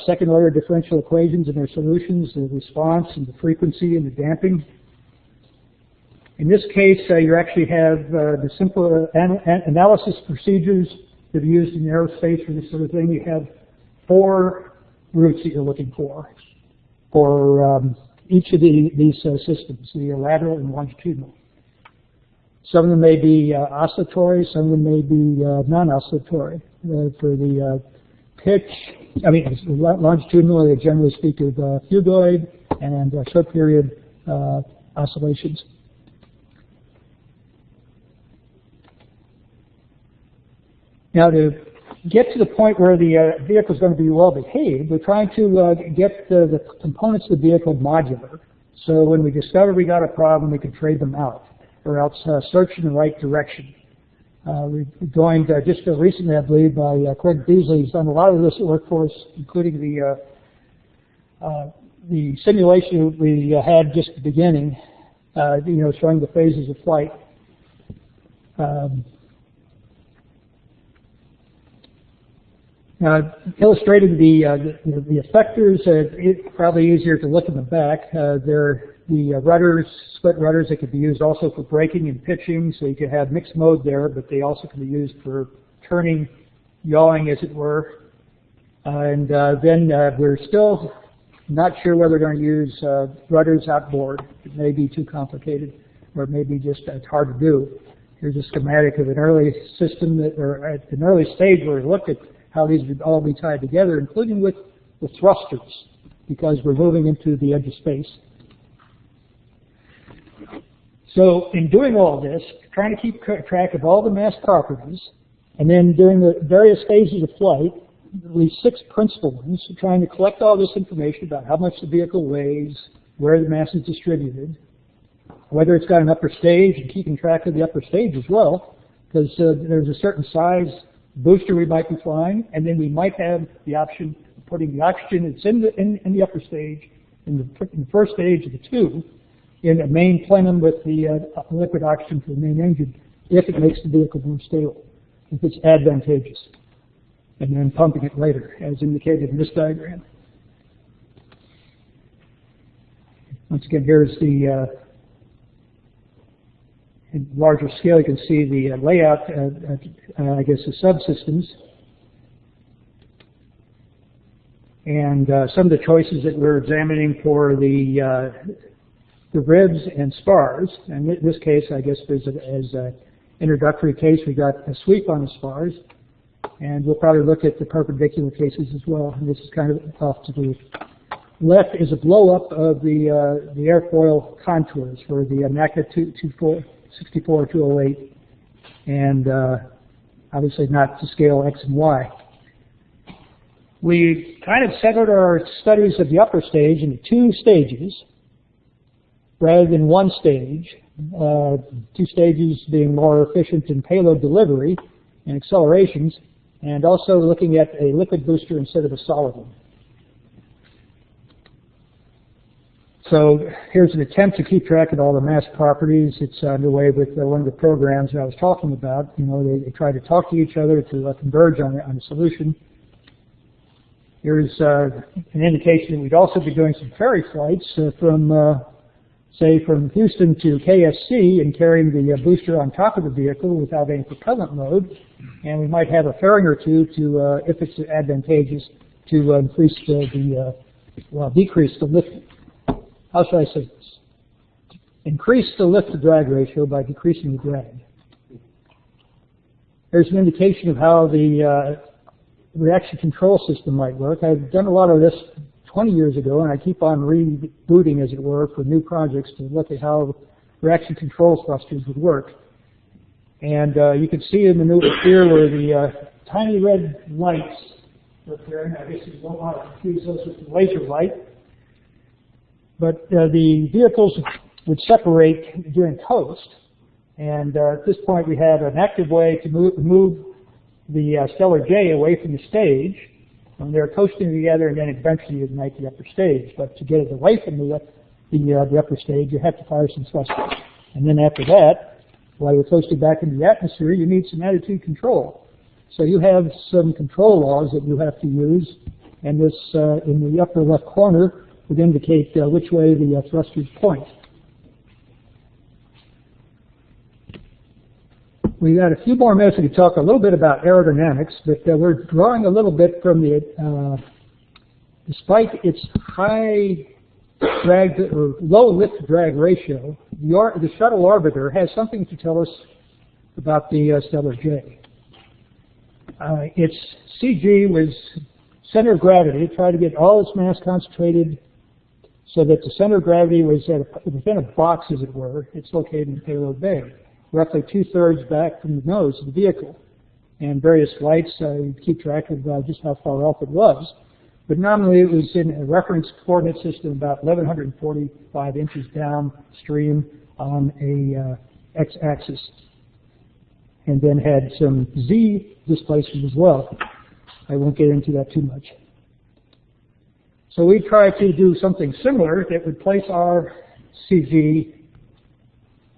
B: second-order differential equations and their solutions, the response and the frequency and the damping. In this case, you actually have the simple analysis procedures that are used in aerospace for this sort of thing. You have 4 routes that you're looking for each of these systems, the lateral and longitudinal. Some of them may be oscillatory, some of them may be non-oscillatory. For the pitch, longitudinal, they generally speak of phugoid and short period oscillations. Now, to get to the point where the vehicle is going to be well behaved, we're trying to get the components of the vehicle modular. So when we discover we got a problem, we can trade them out, or else search in the right direction. We're joined just recently, I believe, by Craig Beasley. He's done a lot of this work for us, including the simulation we had just at the beginning, showing the phases of flight. Now, illustrating the effectors, it's probably easier to look in the back. They're the rudders, split rudders, that could be used also for braking and pitching, so you can have mixed mode there, but they also can be used for turning, yawing, as it were. And then we're still not sure whether we're going to use rudders outboard. It may be too complicated, or it may be just hard to do. Here's a schematic of an early system, or at an early stage where we look at how these would all be tied together, including with the thrusters, because we're moving into the edge of space. So in doing all this, trying to keep track of all the mass properties, and then during the various phases of flight, at least 6 principal ones, trying to collect all this information about how much the vehicle weighs, where the mass is distributed, whether it's got an upper stage, and keeping track of the upper stage as well, because there's a certain size booster we might be flying, and then we might have the option of putting the oxygen that's in the upper stage, in the first stage of the 2, in a main plenum with the liquid oxygen for the main engine, if it makes the vehicle more stable, if it's advantageous, and then pumping it later, as indicated in this diagram. Once again, here's the in larger scale, you can see the layout, I guess, the subsystems, and some of the choices that we're examining for the ribs and spars. And in this case, I guess, as an introductory case, we got a sweep on the spars, and we'll probably look at the perpendicular cases as well. And this is kind of off to the left is a blow-up of the airfoil contours for the NACA 64208, and obviously not to scale X and Y. We kind of centered our studies of the upper stage into 2 stages rather than 1 stage, 2 stages being more efficient in payload delivery and accelerations, and also looking at a liquid booster instead of a solid one. So here's an attempt to keep track of all the mass properties. It's underway with one of the programs that I was talking about. You know, they try to talk to each other to converge on a solution. Here's an indication that we'd also be doing some ferry flights say from Houston to KSC and carrying the booster on top of the vehicle without any propellant load. And we might have a fairing or two to, if it's advantageous, to increase decrease the lift. How should I say this? Increase the lift-to-drag ratio by decreasing the drag. There's an indication of how the reaction control system might work. I've done a lot of this 20 years ago, and I keep on rebooting, as it were, for new projects to look at how reaction control thrusters would work. And you can see a maneuver here where the tiny red lights are appearing. I guess you don't want to confuse those with the laser light. But the vehicles would separate during coast. And at this point, we have an active way to move the Stellar J away from the stage. And they're coasting together, and then eventually ignite the upper stage. But to get it away from the upper stage, you have to fire some thrusters. And then after that, while you're coasting back into the atmosphere, you need some attitude control. So you have some control laws that you have to use. And this, in the upper left corner, would indicate which way the thrusters point. We've got a few more minutes to talk a little bit about aerodynamics, but we're drawing a little bit from the, despite its high drag or low lift drag ratio, the shuttle orbiter has something to tell us about the Stellar J. Its CG was center of gravity, tried to get all its mass concentrated so that the center of gravity was within a box, as it were. It's located in the payload bay, roughly 2/3 back from the nose of the vehicle. And various flights keep track of just how far off it was. But nominally, it was in a reference coordinate system about 1,145 inches downstream on a x-axis, and then had some z displacement as well. I won't get into that too much. So we tried to do something similar that would place our CG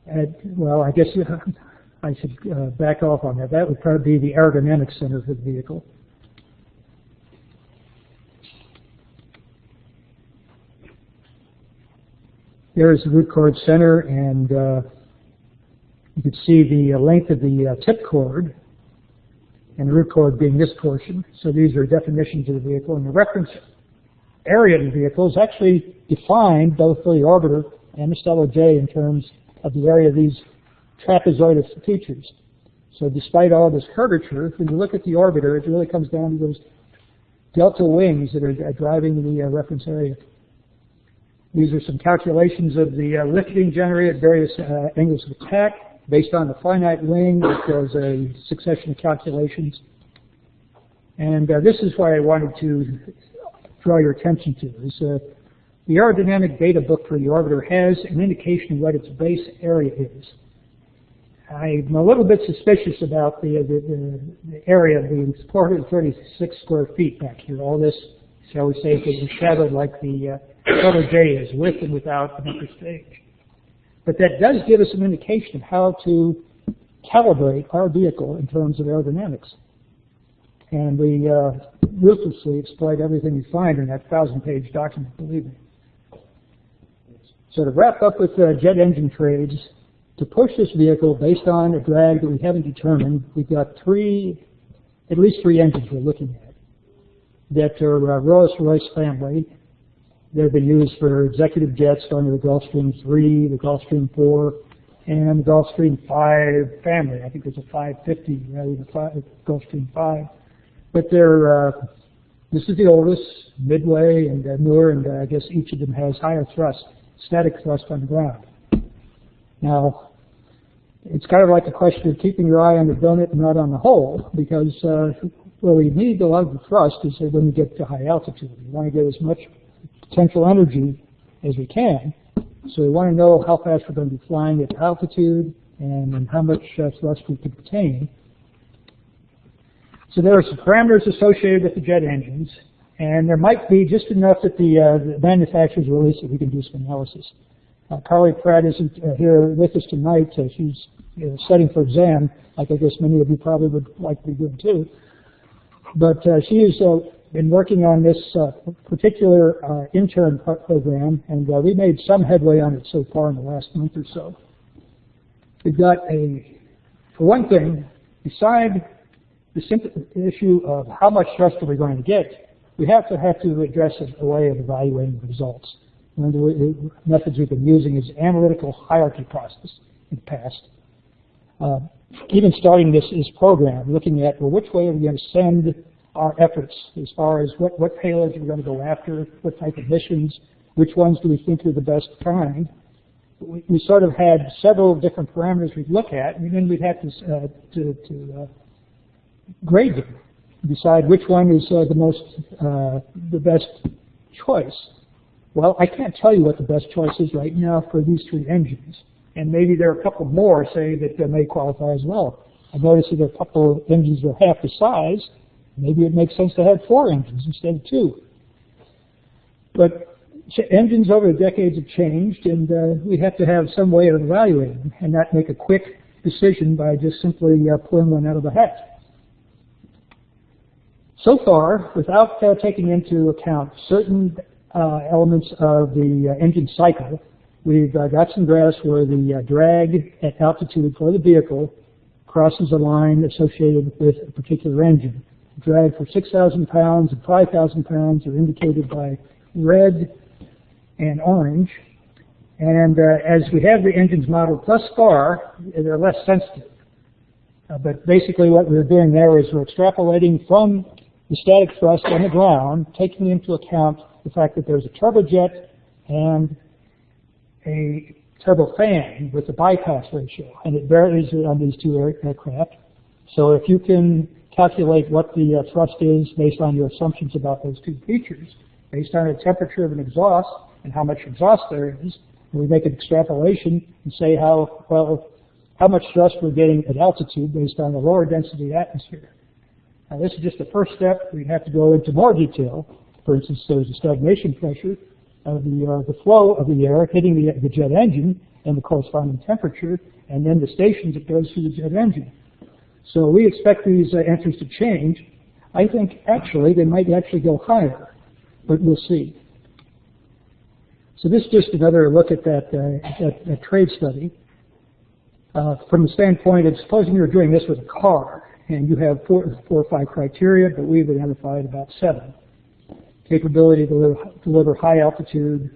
B: at, well, I guess I should back off on that. That would probably be the aerodynamic center of the vehicle. There is the root cord center, and you can see the length of the tip cord, and the root cord being this portion. So these are definitions of the vehicle, and the reference area of the vehicle is actually defined both for the orbiter and the Stellar J in terms of the area of these trapezoidal features. So despite all this curvature, when you look at the orbiter, it really comes down to those delta wings that are driving the reference area. These are some calculations of the lifting generated at various angles of attack based on the finite wing. There's a succession of calculations. And this is what I wanted to draw your attention to. Is, the aerodynamic data book for the orbiter has an indication of what its base area is. I'm a little bit suspicious about the area being 436 square feet back here. All this, shall we say, is shadowed like the Stellar J is with and without an upper stage. But that does give us an indication of how to calibrate our vehicle in terms of aerodynamics. And we ruthlessly exploit everything we find in that 1,000-page document, believe me. So to wrap up with jet engine trades, to push this vehicle based on a drag that we haven't determined, we've got at least three engines we're looking at that are Rolls-Royce family. They've been used for executive jets under the Gulfstream 3, the Gulfstream 4, and the Gulfstream 5 family. I think there's a 550 rather than a Gulfstream 5. But they're This is the oldest, Midway and newer, and I guess each of them has higher thrust, static thrust on the ground. Now, it's kind of like the question of keeping your eye on the donut and not on the hole, because where we need a lot of the thrust is when we get to high altitude. We want to get as much potential energy as we can, so we want to know how fast we're going to be flying at altitude and how much thrust we can obtain. So there are some parameters associated with the jet engines, and there might be just enough that the manufacturers release that we can do some analysis. Carly Pratt isn't here with us tonight. She's studying for exam, like I guess many of you probably would like to be doing too. But she has been working on this particular intern program, and we made some headway on it so far in the last month or so. We've got for one thing, beside the simple issue of how much thrust are we going to get, we have to address a way of evaluating the results. One of the methods we've been using is analytical hierarchy process in the past. Even starting this program, looking at, well, which way are we going to send our efforts as far as what payloads we're going to go after, what type of missions, which ones do we think are the best kind. We sort of had several different parameters we'd look at, and then we'd have to grade them, decide which one is the best choice. Well, I can't tell you what the best choice is right now for these three engines, and maybe there are a couple more, say, that may qualify as well. I noticed that there are a couple of engines that are half the size. Maybe it makes sense to have 4 engines instead of 2. But engines over the decades have changed, and we have to have some way of evaluating them and not make a quick decision by just simply pulling one out of the hat. So far, without taking into account certain elements of the engine cycle, we've got some graphs where the drag at altitude for the vehicle crosses a line associated with a particular engine. Drag for 6,000 pounds and 5,000 pounds are indicated by red and orange. And as we have the engines modeled thus far, they're less sensitive. But basically what we're doing there is we're extrapolating from the static thrust on the ground, taking into account the fact that there's a turbojet and a turbofan with a bypass ratio, and it varies on these two aircraft. So if you can calculate what the thrust is based on your assumptions about those two features, based on the temperature of an exhaust and how much exhaust there is, and we make an extrapolation and say how much thrust we're getting at altitude based on the lower density atmosphere. Now this is just the first step. We have to go into more detail. For instance, there's a stagnation pressure of the flow of the air hitting the jet engine and the corresponding temperature, and then the stations it goes through the jet engine. So we expect these answers to change. I think actually they might actually go higher, but we'll see. So this is just another look at that trade study. From the standpoint of supposing you're doing this with a car, and you have four or five criteria, but we've identified about 7. Capability to deliver high altitude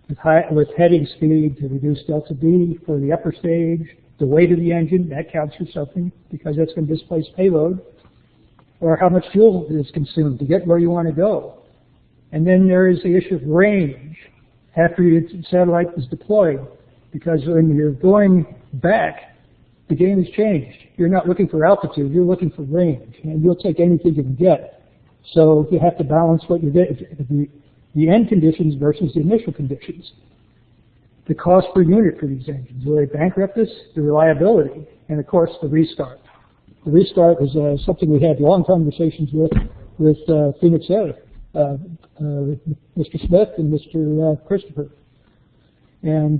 B: with heading speed to reduce delta V for the upper stage, the weight of the engine, that counts for something because that's going to displace payload, or how much fuel is consumed to get where you want to go. And then there is the issue of range after your satellite is deployed, because when you're going back, the game has changed. You're not looking for altitude, you're looking for range, and you'll take anything you can get. So you have to balance what you get, the end conditions versus the initial conditions. The cost per unit for these engines, will they bankrupt us? The reliability, and of course the restart. The restart was something we had long conversations with Phoenix Air, Mr. Smith and Mr. Christopher. And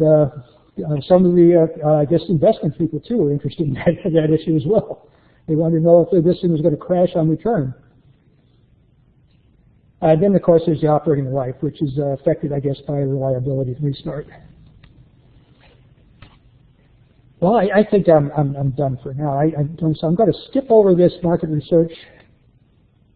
B: some of the, I guess, investment people too were interested in that issue as well. They wanted to know if this thing was going to crash on return. Then, of course, there's the operating life, which is affected, I guess, by reliability and restart. Well, I think I'm done for now. So I'm going to skip over this market research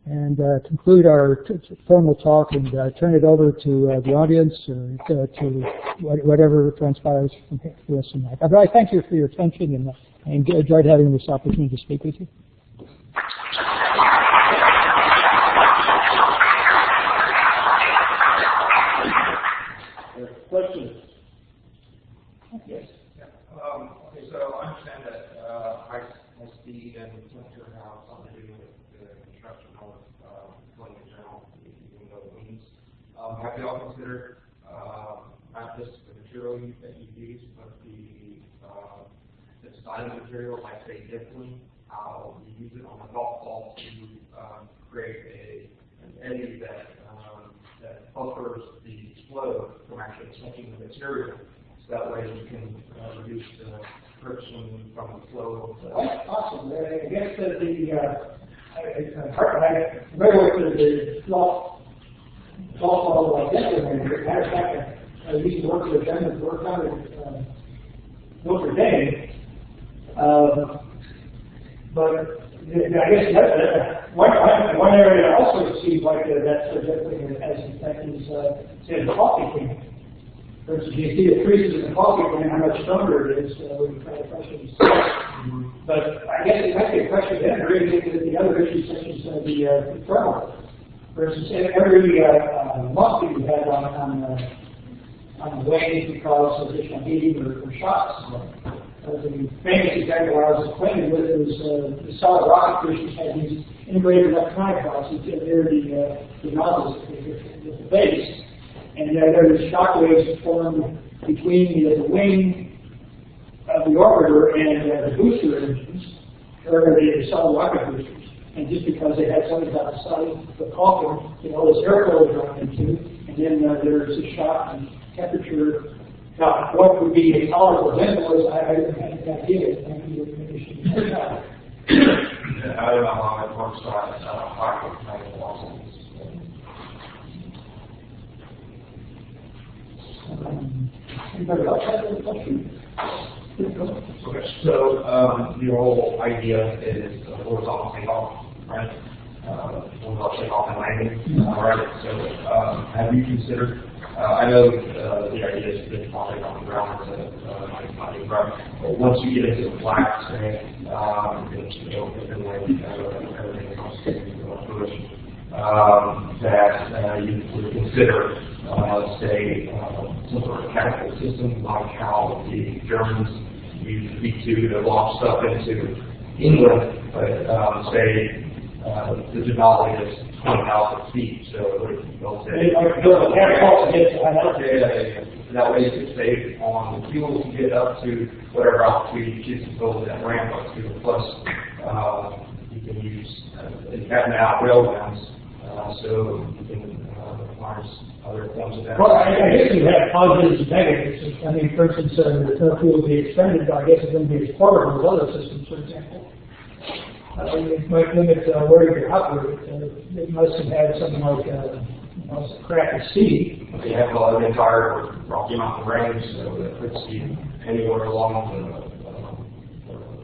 B: and conclude our formal talk and turn it over to the audience or to whatever transpires from the rest of the night. But I thank you for your attention, and I enjoyed having this opportunity to speak with you.
A: Questions?
C: Yes. Yeah. Okay, so I understand that high speed and temperature have something to do with the construction of plane in general, even though it means. Have you all considered not just the material that you use, but the design of the material, like say dimpling, how you use it on a golf ball to create an eddy that buffers the flow from actually touching the material. So that way you can reduce the friction from the flow.
B: That's awesome. I guess that I'm familiar with the golf ball like that. Matter of fact, I used to work with them and work out at Notre Dame. But I guess one area also seems like that's definitely has an effect is say the coffee can. For instance, you see the creases in the coffee can, how much stronger it is when you try to pressure it. But I guess it might be a question then related to the other issues such as the thermal. For instance, every month that you have on the wings because of additional heating or shocks. The famous example I was explaining with is the solid rocket boosters had these integrated electronic boxes near the nozzles at the base, and there were shock waves formed between the wing of the orbiter and the booster engines, or the solid rocket boosters. And just because they had something about the size of the coffin, all this airflow was running into, and then there's a shock and temperature. Now, what would be a tolerable level is I didn't have that idea.
C: I don't know how it works on hardwood type losses.
B: Anybody else have any questions?
C: Okay, so your whole idea is horizontal takeoff, right? Horizontal takeoff and landing. All right. So have you considered? I know the idea is to fly on the ground, but once you get into the flat terrain, everything else that you would consider, say, some sort of catapult system, like how the Germans used V2 to launch stuff into England, but say the Denali is 20,000 feet, so they'll say, that way you can save on the fuel to get up to whatever altitude you choose to build that ramp up to, plus you can use now rail guns, so you can find other forms of that.
B: Well, I guess you have positives and negatives. I mean, for instance, the fuel will be expended, but I guess it's going to be as part of those other systems, for example. It might limit where you can operate. It must have had something like crack at sea.
C: You have the entire Rocky Mountain range, so that puts you anywhere along the.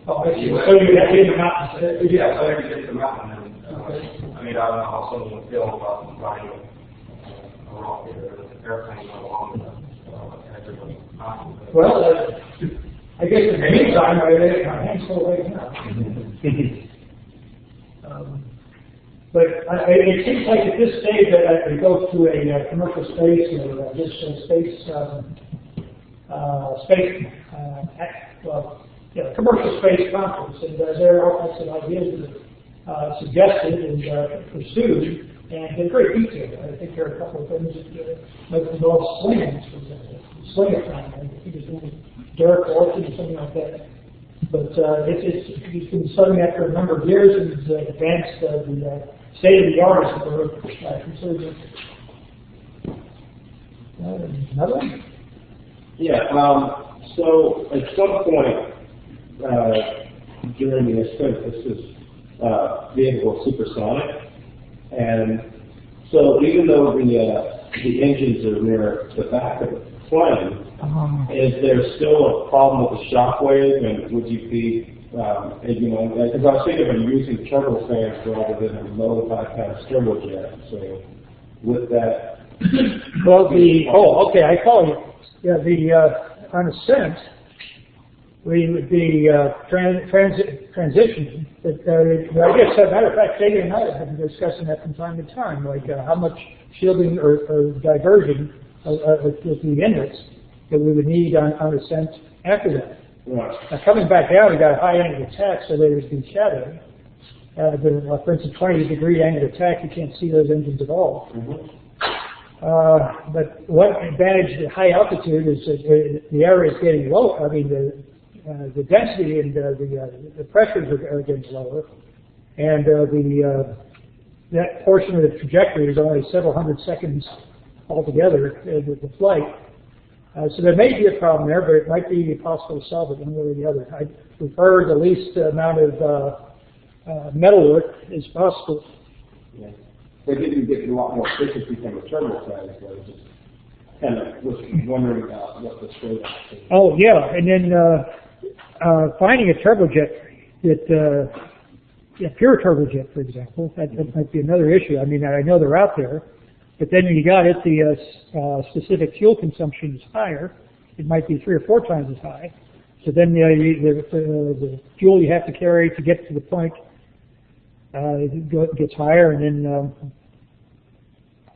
B: So you have to hit the mountain.
C: Yeah, so you hit the mountain. And, I mean, I don't know how someone would feel about riding a rocket or an airplane along the edge of the mountain.
B: Well, I guess in the meantime, my hands full right now. But it seems like at this stage that I could go to a commercial space or commercial space conference, and there are all kinds of ideas that are suggested and pursued, and they're very detailed. I think there are a couple of things that might involve slings, for example. Sling-a-thon, I think it's one Derek Orton or something like that. But he's been studying that for a number of years and has advanced the state of the art as we're considered. Another one?
A: Yeah, so at some point during the ascent, this is vehicle supersonic, and so even though the engines are near the back of the plane, is there still a problem with the shock wave, and would you be, because I was thinking of using turbofans rather than a low bypass turbojet, so with that.
B: Well, okay, I follow you. Yeah, on ascent, we would be transitioning. But I guess, as a matter of fact, David and I have been discussing that from time to time, like how much shielding or diversion the inlets that we would need on ascent after that.
A: Right.
B: Now, coming back down, we got a high angle of attack, so there would be shadowing. For instance, 20-degree angle of attack, you can't see those engines at all. But one advantage at high altitude is that the area is getting low. I mean, the density and the pressures are getting lower, and that portion of the trajectory is only several hundred seconds altogether with the flight. So there may be a problem there, but it might be possible to solve it one way or the other. I prefer the least amount of metal work as possible.
A: Yeah. They didn't get a lot more efficiency from the turbo side, so I was just kind of was wondering about what the trade-off is.
B: Oh, yeah, and then finding a turbojet that, pure turbojet, for example, that might be another issue. I mean, I know they're out there, but then when you got it, the specific fuel consumption is higher. It might be 3 or 4 times as high. So then the fuel you have to carry to get to the point gets higher, and then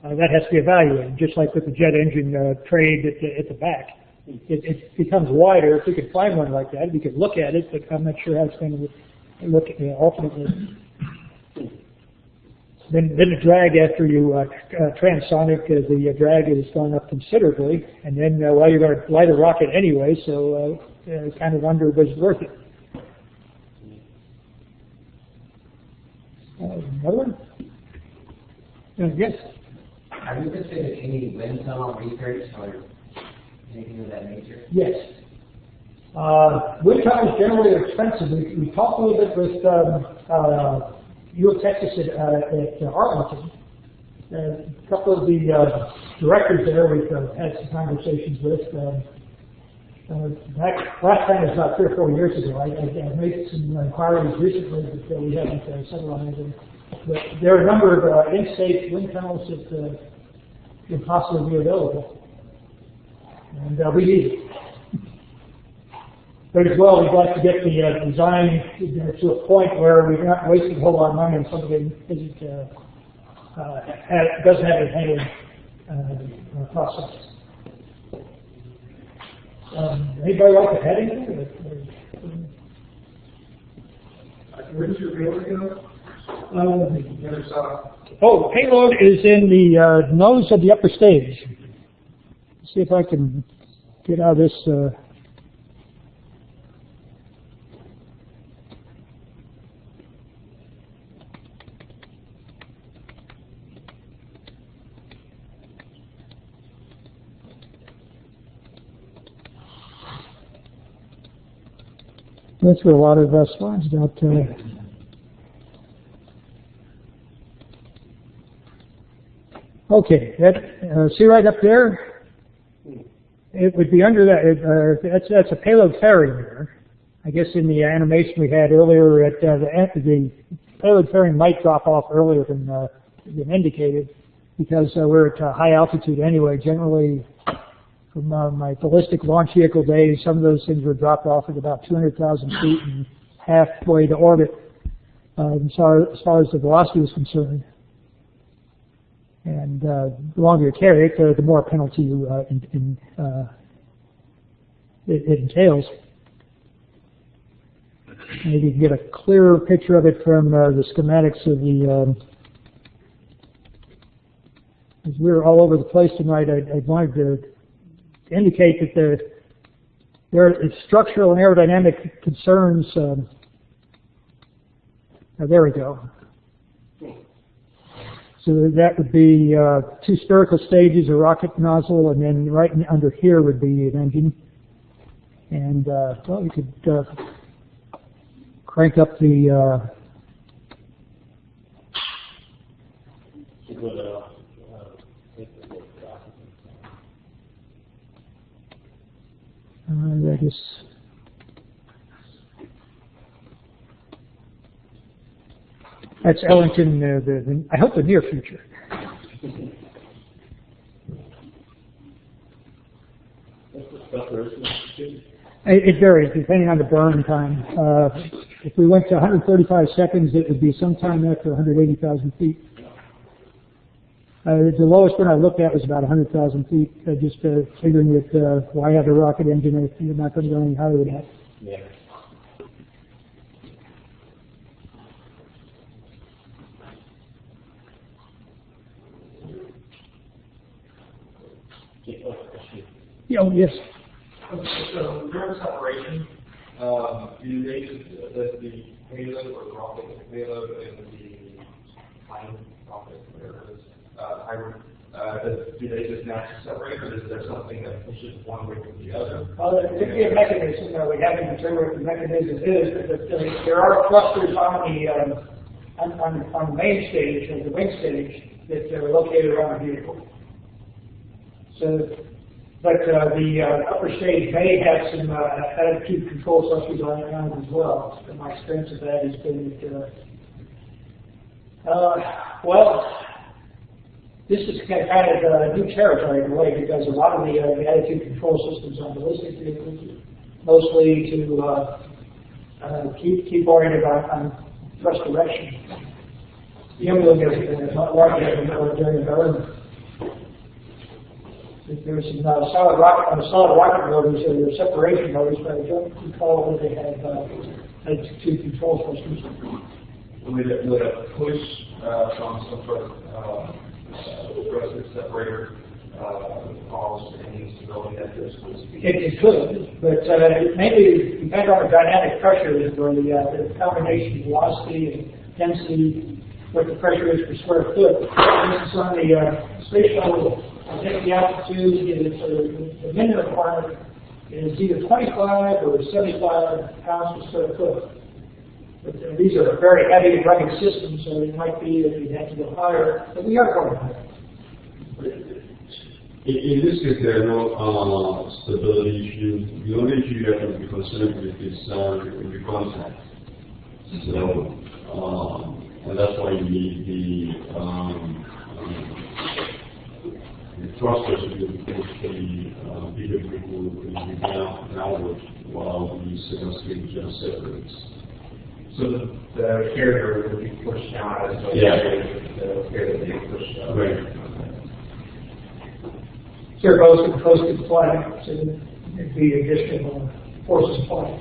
B: that has to be evaluated, just like with the jet engine trade at the back. It becomes wider. If we could find one like that, we could look at it, but I'm not sure how it's going to look ultimately. Then the drag after you transonic, the drag has gone up considerably, and then well, you're going to light a rocket anyway, so kind of wonder was it worth it. Another one? Yes.
D: Have you considered any wind tunnel research or anything of that nature?
B: Yes. Wind tunnels generally are expensive. We talked a little bit with U of Texas at Arlington. A couple of the directors there we've had some conversations with. Last time was about 3 or 4 years ago. I made some inquiries recently, but we haven't settled on anything. But there are a number of in-state wind tunnels that can possibly be available, and we need it. But as well, we'd like to get the design to a point where we're not wasting a whole lot of money on something that doesn't have a handling process. Anybody like to add anything?
C: Where's your payload
B: Payload is in the nose of the upper stage. Let's see if I can get out of this. Went through a lot of slides about. Okay, that see right up there. It would be under that. That's a payload fairing there. I guess in the animation we had earlier, the payload fairing might drop off earlier than indicated because we're at high altitude anyway. Generally, from my ballistic launch vehicle days, some of those things were dropped off at about 200,000 feet and halfway to orbit, as far as the velocity is concerned. And the longer you carry it, the more penalty it entails. Maybe you can get a clearer picture of it from the schematics of the. As we were all over the place tonight, I wanted to indicate that there are structural and aerodynamic concerns. There we go. So that would be 2 spherical stages, a rocket nozzle, and then right under here would be an engine. And well, you could crank up the. That is. That's Ellington, I hope the near future. It varies depending on the burn time. If we went to 135 seconds, it would be sometime after 180,000 feet. The lowest one I looked at was about 100,000 feet, just figuring that why have a rocket engine if you're not going to go any higher than that.
A: Yeah.
B: Yeah, yes.
C: So during separation, do they just, does the payload or the rocket payload and the plane rocket, whatever it is, hybrid, do they just naturally separate, or is there something that pushes one way or the other?
B: There could be a mechanism. We haven't determined what the mechanism is, but there are thrusters on the main stage, or the wing stage, that are located around the vehicle. So, but the upper stage may have some attitude control thrusters on it as well. And my experience of that has been that, well, this is kind of new territory in a way, because a lot of the attitude control systems on ballistic vehicles mostly to keep oriented on thrust direction. The emblem is not large during the burn. There's some solid rocket motors, there are separation motors, but I don't recall whether they have attitude control systems.
C: Would a push from some sort of thrust separator cause any instability that this was?
B: It could, but it mainly depends on the dynamic pressure, where the combination of velocity and density, what the pressure is per square foot. This is on the space shuttle. I think the altitude is the minimum requirement is either 25 or 75 pounds per square foot. But these are very heavy and rugged systems, so it might be that we'd have to go higher, but we are going higher.
E: In this case, there are no stability issues. The only issue you have to be concerned with is the contact. So, and that's why you need the thrusters to be the bigger vehicle will be downward while the signal stage just separates.
C: So the carrier would be pushed down as well.
E: Yeah.
C: The carrier would be pushed up.
E: Right.
B: So they're both close to the flag, so it'd be additional forces applying.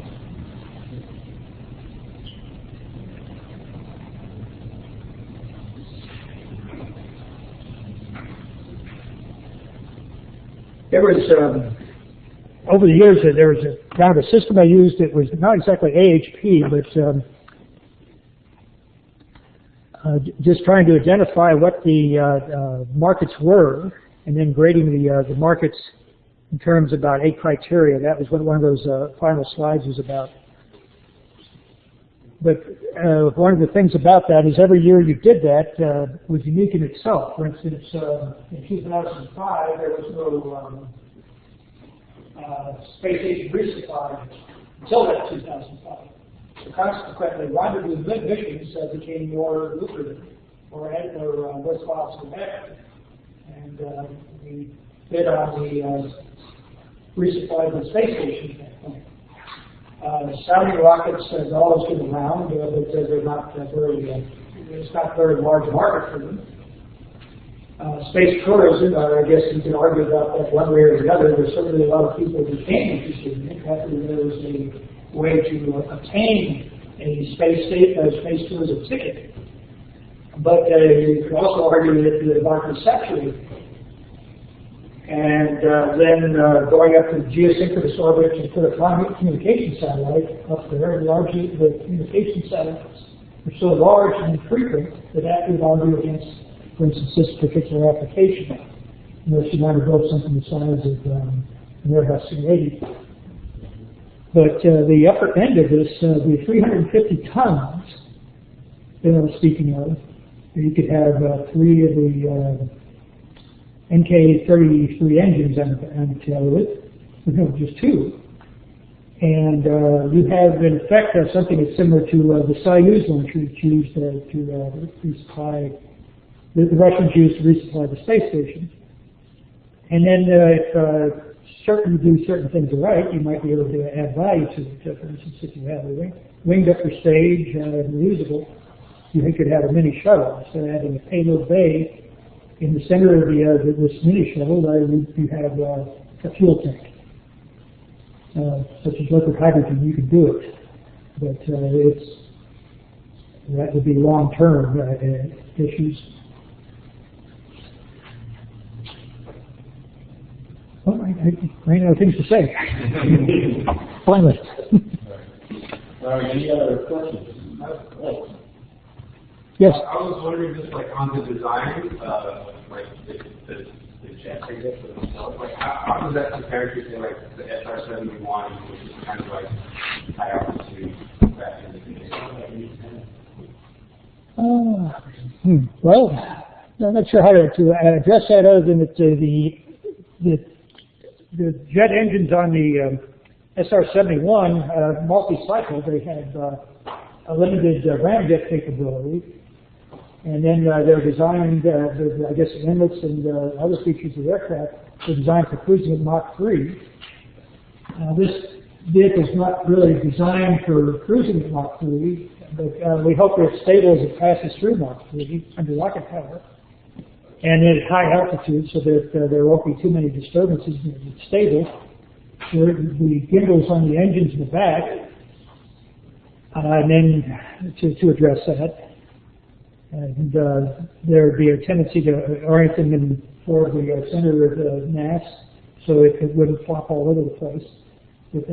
B: There was, over the years, there was a kind of a system I used. It was not exactly AHP, but just trying to identify what the markets were, and then grading the markets in terms about 8 criteria. That was what one of those final slides was about. But one of the things about that is every year you did that was unique in itself. For instance, in 2005, there was no space station resupply until that 2005. So consequently, rendezvous missions became more lucrative or worthwhile to have. And we bid on the resupply of the space station at that point. Sounding rockets have always been around, but they're not very, it's not a very large market for them. Space tourism, I guess you can argue about that one way or the other. There's certainly a lot of people who became interested in it after there was a way to obtain a space tourism ticket. But you can also argue that the market is saturated. And then going up to the geosynchronous orbit to put a communication satellite up there, largely the communication satellites are so large and infrequent that would argue against, for instance, this particular application. Unless you want to build something the size of an Airbus C-80. But the upper end of this, the 350 tons that I was speaking of, you could have 3 of the NK-33 engines on the tail of it, no, just 2. And you have, in effect, something that's similar to the Soyuz launcher that's used to resupply, the Russians used to resupply the space station. And then if you do certain things right, you might be able to add value to it. For instance, if you have a winged upper stage and reusable, you could have a mini shuttle. Instead of having a payload bay in the center of this mini shuttle, you have a fuel tank. Such as liquid hydrogen, you can do it, but that would be long-term issues. Well, I ran out of things to say. Finally.
A: All right, any other questions?
B: Yes.
C: I was wondering, just like on the design, like the jet, I guess, for themselves, like how does that compare to say like the SR-71, which is kind of like high altitude back in the day?
B: Well, I'm not sure how to address that other than that the jet engines on the SR-71 multi-cycle, they had a limited ramjet capability. And then they're designed, I guess, the inlets and other features of the aircraft were designed for cruising at Mach 3. This vehicle is not really designed for cruising at Mach 3, but we hope it's stable as it passes through Mach 3 under rocket power. And at high altitude, so that there won't be too many disturbances, and it's stable. The gimbals on the engines in the back, and then to address that. And there would be a tendency to orient them in toward the center of the mass so it wouldn't flop all over the place. But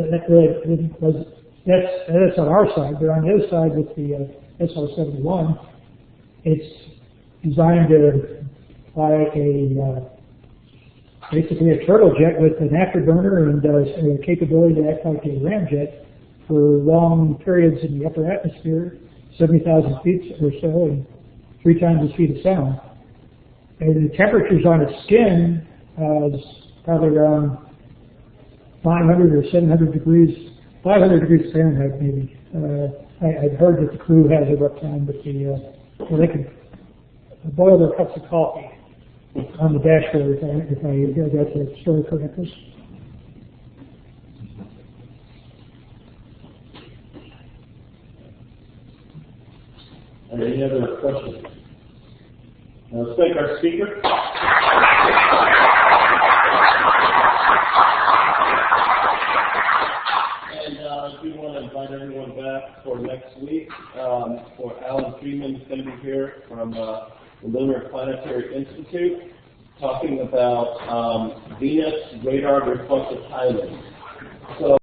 B: that's on our side, but on the other side with the SR-71, it's designed to fly basically a turbojet with an afterburner and a capability to act like a ramjet for long periods in the upper atmosphere, 70,000 feet or so, and 3 times the speed of sound. And the temperatures on its skin is probably around 500 or 700 degrees, 500 degrees Fahrenheit maybe. I've heard that the crew has a rough time, but they can boil their cups of coffee on the dashboard if I got the story correctly.
A: Any other questions? Let's thank our speaker. And I do want to invite everyone back for next week. For Alan Freeman is going to be here from the Lunar Planetary Institute, talking about Venus radar reflective timing. So